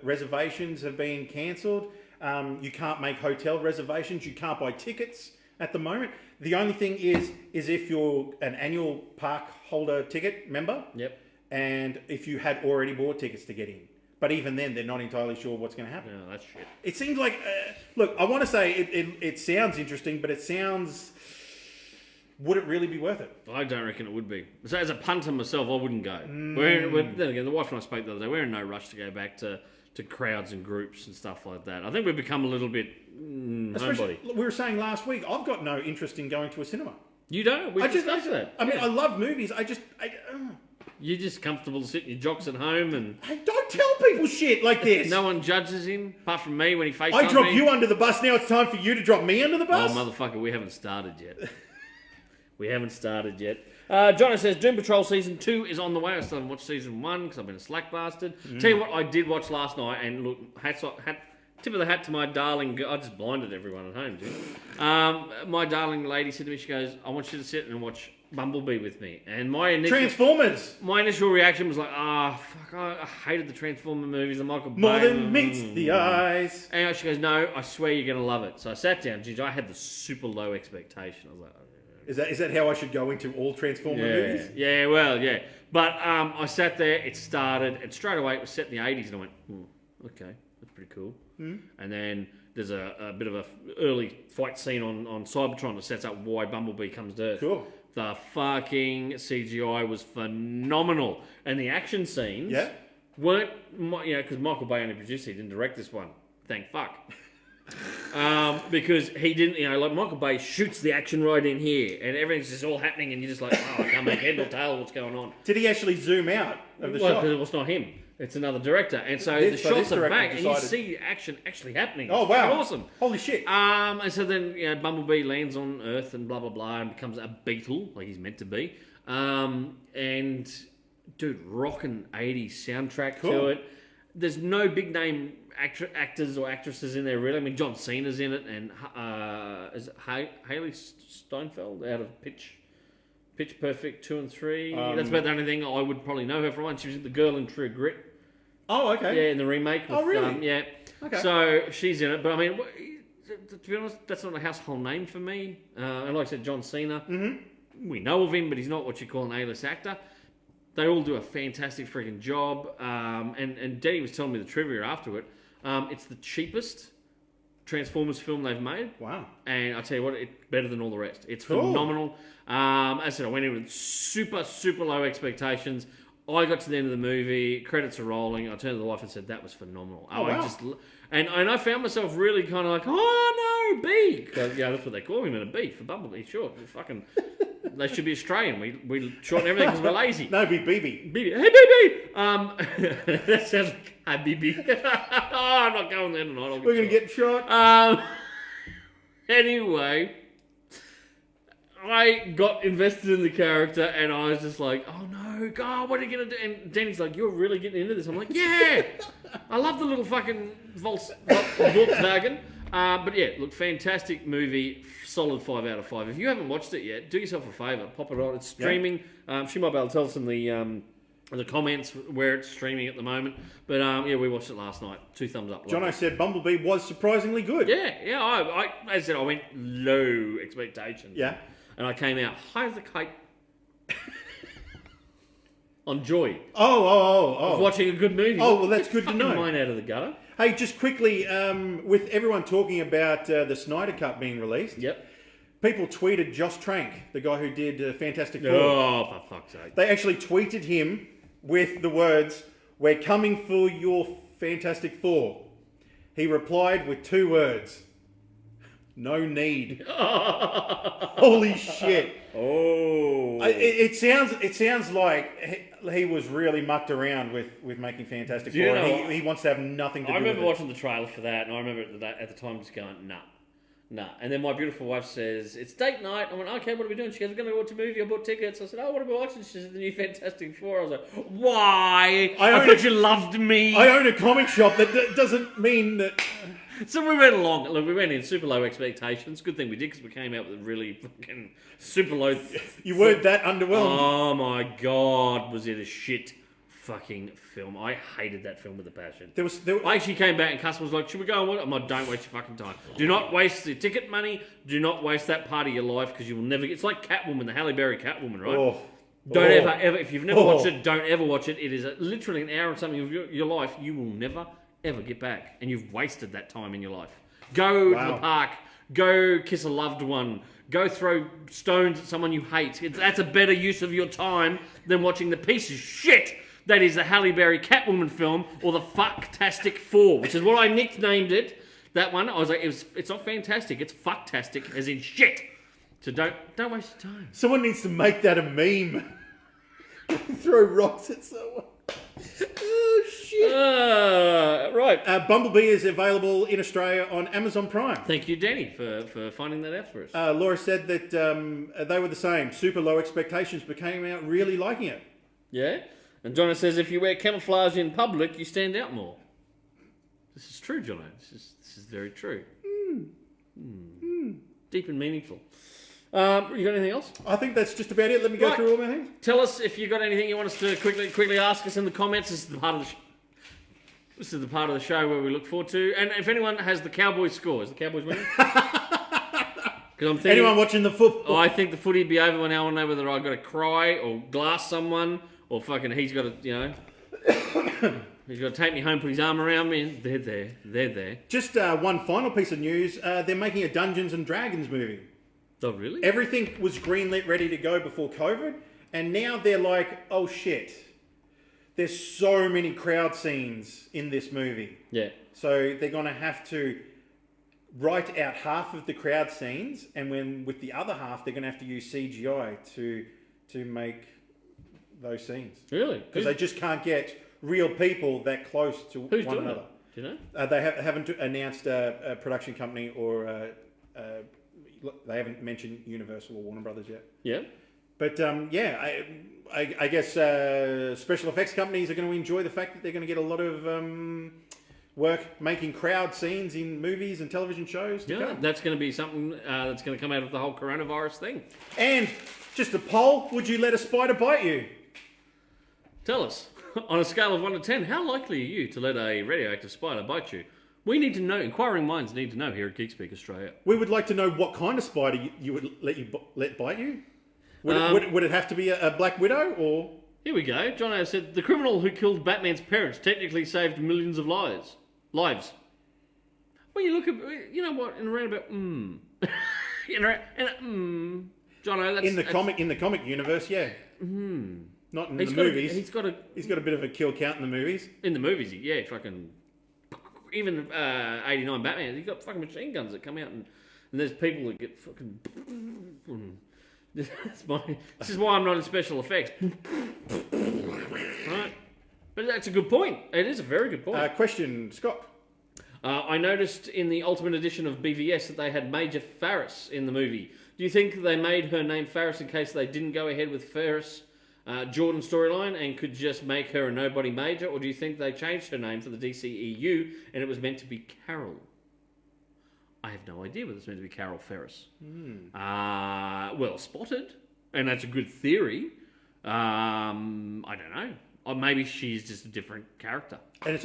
reservations have been cancelled. You can't make hotel reservations. You can't buy tickets at the moment. The only thing is if you're an annual park holder ticket member. Yep. And if you had already bought tickets to get in. But even then, they're not entirely sure what's going to happen. No, that's shit. It seems like... look, I want to say it sounds interesting, but it sounds... Would it really be worth it? I don't reckon it would be. So as a punter myself, I wouldn't go. Then again, the wife and I spoke the other day. We're in no rush to go back to crowds and groups and stuff like that. I think we've become a little bit homebody. We were saying last week, I've got no interest in going to a cinema. You don't? We discussed that. I mean, Yeah. I love movies. You're just comfortable to sit in your jocks at home and Hey, don't tell people shit like this. no one judges him, apart from me when he FaceTimes I drop me. you under the bus. Now it's time for you to drop me under the Oh, bus. motherfucker, we haven't started yet. We haven't started yet. Jono says Doom Patrol Season 2 is on the way. I still haven't watched Season 1 because I've been a slack bastard. Tell you what, I did watch last night, and look, tip of the hat to my darling girl. I just blinded everyone at home, dude. My darling lady said to me, she goes, I want you to sit and watch Bumblebee with me. And my initial reaction was like, fuck, I hated the Transformer movies, the Michael Bay. More than meets the eyes. And she goes, no, I swear you're going to love it. So I sat down, Ginger, I had the super low expectation. I was like, Is that how I should go into all Transformer movies? yeah, well, yeah. But I sat there, it started, and straight away it was set in the 80s, and I went, okay, that's pretty cool. And then there's a bit of a early fight scene on Cybertron that sets up why Bumblebee comes to Earth. Cool. The fucking CGI was phenomenal. And the action scenes weren't, because Michael Bay only produced it, he didn't direct this one. Thank fuck. Because he didn't, like Michael Bay shoots the action right in here, and everything's just all happening, and you're just like, I can't make head nor tail of what's going on. Did he actually zoom out of the Well, shot? because it was not him. It's another director, and so This the shots are director back, and you decided- see the action actually happening. Oh, It's wow. fucking awesome. Holy shit. And so then Bumblebee lands on Earth and blah blah blah, and becomes a beetle like he's meant to be. And dude, rockin' 80s soundtrack Cool. to it. there's no big name actors or actresses in there really. I mean, John Cena's in it, and is it Haley Steinfeld out of Pitch Perfect 2 and 3. That's about the only thing I would probably know her from. She was the girl in True Grit. Oh, okay. Yeah, in the remake. Oh, really? Yeah. Okay. So she's in it, but I mean, to be honest, that's not a household name for me. And like I said, John Cena, we know of him, but he's not what you call an A-list actor. They all do a fantastic freaking job. And Denny was telling me the trivia afterward. It's the cheapest Transformers film they've made. Wow. And I tell you what, it's better than all the rest. It's Cool. phenomenal. As I said, I went in with super, super low expectations. I got to the end of the movie, credits are rolling. I turned to the wife and said, that was phenomenal. Oh, wow. And I found myself really kind of like, oh no, B. Yeah, that's what they call him in a B for Bumblebee. Sure, they should be Australian. We shorten everything because we're lazy. No, be BB. BB. Hey, BB! That sounds like a BB. Oh, I'm not going there tonight. We're going to get shot. Anyway, I got invested in the character and I was just like, oh no, God, what are you going to do? And Danny's like, you're really getting into this. I'm like, yeah! I love the little fucking Volkswagen. But yeah, look, fantastic movie. Solid 5 out of 5. If you haven't watched it yet, do yourself a favour. Pop it on. It's streaming. She might be able to tell us in the comments where it's streaming at the moment. But yeah, we watched it last night. 2 thumbs up. Jono said Bumblebee was surprisingly good. Yeah. I as I said, I went low expectations. Yeah. And I came out high as a kite on joy Oh. of watching a good movie. Oh, well, that's Get good to fucking know. mine out of the gutter. Hey, just quickly, with everyone talking about the Snyder Cut being released, Yep. people tweeted Josh Trank, the guy who did Fantastic Four. Oh, for fuck's sake. They actually tweeted him with the words, "We're coming for your Fantastic Four." He replied with 2 words, "No need." Holy shit. Oh. It sounds like he was really mucked around with making Fantastic Do you Four. know And what? he wants to have nothing to I do with remember it. watching the trailer for that, and I remember at the time just going, nah. And then my beautiful wife says, it's date night. I went, okay, what are we doing? She goes, we're going to watch a movie. I bought tickets. I said, oh, what are we watching? She said, the new Fantastic Four. I was like, why? I thought you loved me. I own a comic shop. That doesn't mean that... So we went along. Look, we went in super low expectations. Good thing we did because we came out with really fucking super low. You weren't that underwhelmed. Oh my God, was it a shit fucking film? I hated that film with a passion. I actually came back and customers were like, should we go and watch it? I'm like, don't waste your fucking time. Do not waste the ticket money. Do not waste that part of your life because you will never get... It's like Catwoman, the Halle Berry Catwoman, right? Oh. Don't ever, if you've never watched it, don't ever watch it. It is literally an hour and something of your life you will never, ever get back. And you've wasted that time in your life. Go to the park. Go kiss a loved one. Go throw stones at someone you hate. That's a better use of your time than watching the piece of shit that is the Halle Berry Catwoman film or the Fucktastic Four, which is what I nicknamed it. That one, I was like, it's not fantastic. It's fucktastic, as in shit. So don't waste your time. Someone needs to make that a meme. Throw rocks at someone. Oh, shit. Right. Bumblebee is available in Australia on Amazon Prime. Thank you, Danny, for finding that out for us. Laura said that they were the same. Super low expectations, but came out really liking it. Yeah? And Jono says if you wear camouflage in public, you stand out more. This is true, Jono. This is very true. Deep and meaningful. You got anything else? I think that's just about it. Let me go through all my things. Tell us if you got anything you want us to quickly ask us in the comments. This is the part of the show where we look forward to. And if anyone has the Cowboys score, is the Cowboys winning? Because I'm thinking, anyone watching the football? I think the footy would be over when I want to know whether I've got to cry or glass someone or fucking he's got to, he's got to take me home, put his arm around me. And they're there. Just one final piece of news. They're making a Dungeons and Dragons movie. Oh, really? Everything was greenlit, ready to go before COVID, and now they're like, oh shit. There's so many crowd scenes in this movie. Yeah. So they're going to have to write out half of the crowd scenes, and with the other half, they're going to have to use CGI to make those scenes. Really? Because they just can't get real people that close to Who's one doing another. it? Do you know? They haven't announced a production company or they haven't mentioned Universal or Warner Brothers yet. Yeah. But yeah, I guess special effects companies are going to enjoy the fact that they're going to get a lot of work making crowd scenes in movies and television shows to Yeah, come. that's going to be something that's going to come out of the whole coronavirus thing. And just a poll, would you let a spider bite you? Tell us, on a scale of 1 to 10, how likely are you to let a radioactive spider bite you? We need to know, inquiring minds need to know here at Geekspeak Australia. We would like to know what kind of spider you would let bite you. Would it have to be a black widow or? Here we go. John O said, the criminal who killed Batman's parents technically saved millions of lives. When you look at, you know what, in a roundabout, John O, that's... In the comic universe, yeah. Not in the movies. He's got a bit of a kill count in the movies. In the movies, yeah, fucking... Even 89 Batman, he's got fucking machine guns that come out and there's people that get fucking... This is why I'm not in special effects. Right? But that's a good point. It is a very good point. Question, Scott. I noticed in the Ultimate Edition of BVS that they had Major Ferris in the movie. Do you think they made her name Ferris in case they didn't go ahead with Ferris Jordan storyline and could just make her a nobody major? Or do you think they changed her name for the DCEU and it was meant to be Carol? I have no idea whether it's meant to be Carol Ferris. Well spotted. And that's a good theory. I don't know. Or maybe she's just a different character. And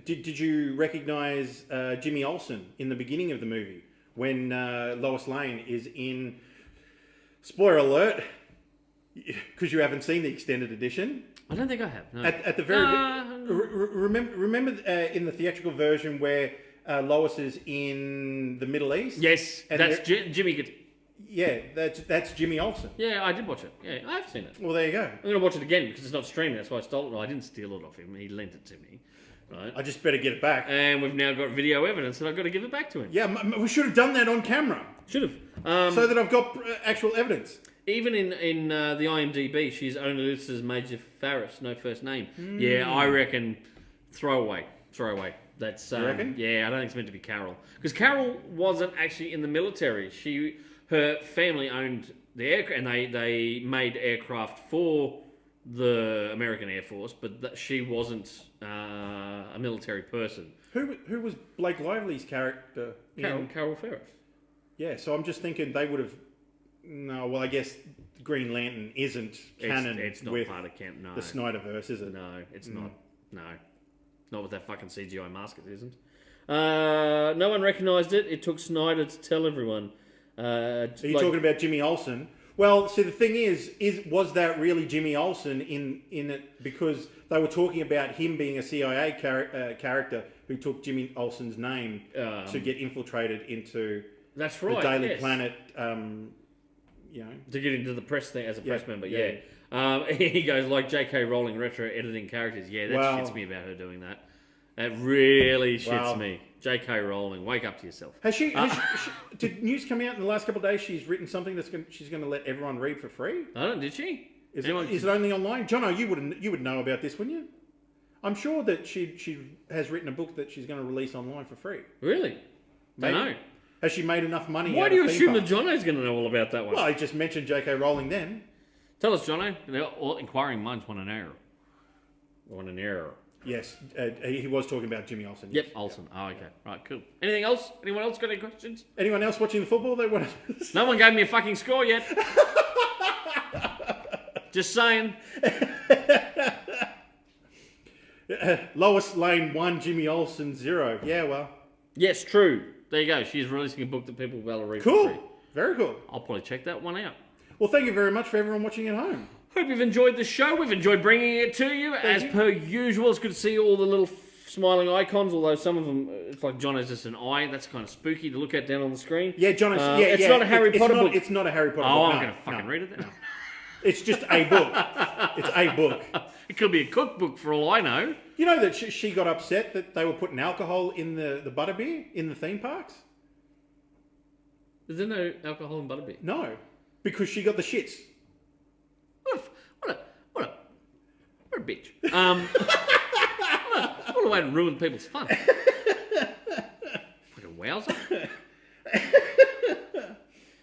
did you recognise Jimmy Olsen in the beginning of the movie when Lois Lane is in? Spoiler alert, because you haven't seen the extended edition. I don't think I have. No. At the very remember in the theatrical version where Lois is in the Middle East. Yes, and that's Jimmy. Yeah, that's Jimmy Olsen. Yeah, I did watch it. Yeah, I've seen it. Well, there you go. I'm going to watch it again because it's not streaming. That's why I stole it. Well, I didn't steal it off him. He lent it to me. Right. I just better get it back. And we've now got video evidence that I've got to give it back to him. Yeah, we should have done that on camera. Should have. So that I've got actual evidence. Even in the IMDb, she's only listed as Major Ferris, no first name. Yeah, I reckon throwaway. That's You reckon? Yeah, I don't think it's meant to be Carol because Carol wasn't actually in the military. Her family owned the aircraft, and they made aircraft for the American Air Force, but she wasn't a military person. Who was Blake Lively's character? Carol Ferris. Yeah, so I'm just thinking they would have. No, well, I guess Green Lantern isn't canon. It's not with part of camp. No, the Snyderverse, is it? No, it's not. No, not with that fucking CGI mask. It isn't. No one recognised it. It took Snyder to tell everyone. Are you talking about Jimmy Olsen? Well, see, the thing was that really Jimmy Olsen in it? Because they were talking about him being a CIA character who took Jimmy Olsen's name to get infiltrated into that's right, the Daily yes. Planet. To get into the press thing as a press member, yeah. He goes like J.K. Rowling retro editing characters. Yeah, that shits me about her doing that. That really shits me. J.K. Rowling, wake up to yourself. Did news come out in the last couple of days? She's written something she's going to let everyone read for free. Oh, did she? Is it only online? Jono, you would know about this, wouldn't you? I'm sure that she has written a book that she's going to release online for free. Really? Don't know. Has she made enough money? Why do you assume that Jono's going to know all about that one? Well, I just mentioned J.K. Rowling then. Tell us, Jono. All inquiring minds want an error. Want an error. Yes, he was talking about Jimmy Olsen. Yep, Olsen. Oh, okay. Right, cool. Anything else? Anyone else got any questions? Anyone else watching the football? No one gave me a fucking score yet. Just saying. Lois Lane 1, Jimmy Olsen 0. Yeah, well. Yes, true. There you go. She's releasing a book that people will be able to read cool. for free. Very cool. I'll probably check that one out. Well, thank you very much for everyone watching at home. Hope you've enjoyed the show. We've enjoyed bringing it to you. As per usual, it's good to see all the little smiling icons, although some of them, it's like John has just an eye. That's kind of spooky to look at down on the screen. Yeah, John is... it's not a Harry Potter book. It's not a Harry Potter book. Oh, I'm going to fucking read it then. It's just a book. It's a book. It could be a cookbook for all I know. You know that she got upset that they were putting alcohol in the butterbeer in the theme parks? Is there no alcohol in butterbeer? No, because she got the shits. What a bitch. What a way to ruin people's fun. Fucking wowzer.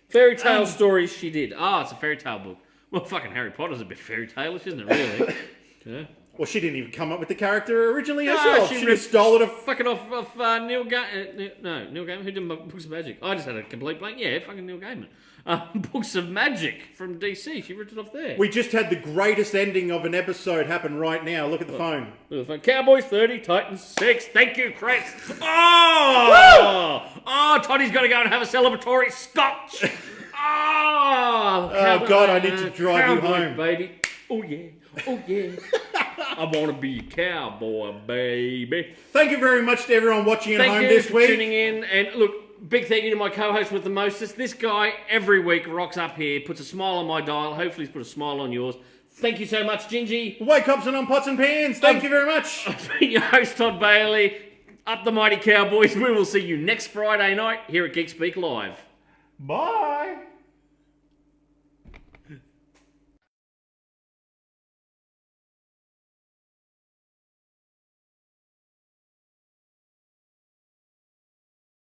Fairy tale stories she did. Oh, it's a fairy tale book. Well, fucking Harry Potter's a bit fairy tale-ish, isn't it, really? Yeah. Well, she didn't even come up with the character originally No, herself. she She ripped- just stole it off. Fucking off Neil Gaiman. No, Neil Gaiman. Who did Books of Magic? I just had a complete blank. Yeah, fucking Neil Gaiman. Books of Magic from DC. She ripped it off there. We just had the greatest ending of an episode happen right now. Look at the phone. Look at the phone. Cowboys 30, Titans 6. Thank you, Chris. Oh! Oh, Toddy's got to go and have a celebratory scotch. Oh, God, I need to drive you Cowboys, home. baby. Oh, yeah. Oh, yeah. I want to be a cowboy, baby. Thank you very much to everyone watching at home Thank you this for week. tuning in. And look, big thank you to my co-host with the mostest. This guy, every week, rocks up here, puts a smile on my dial. Hopefully he's put a smile on yours. Thank you so much, Gingy. Wake ups and on pots and pans. Thank you very much. I've been your host, Todd Bailey. Up the mighty Cowboys. We will see you next Friday night here at Geek Speak Live. Bye.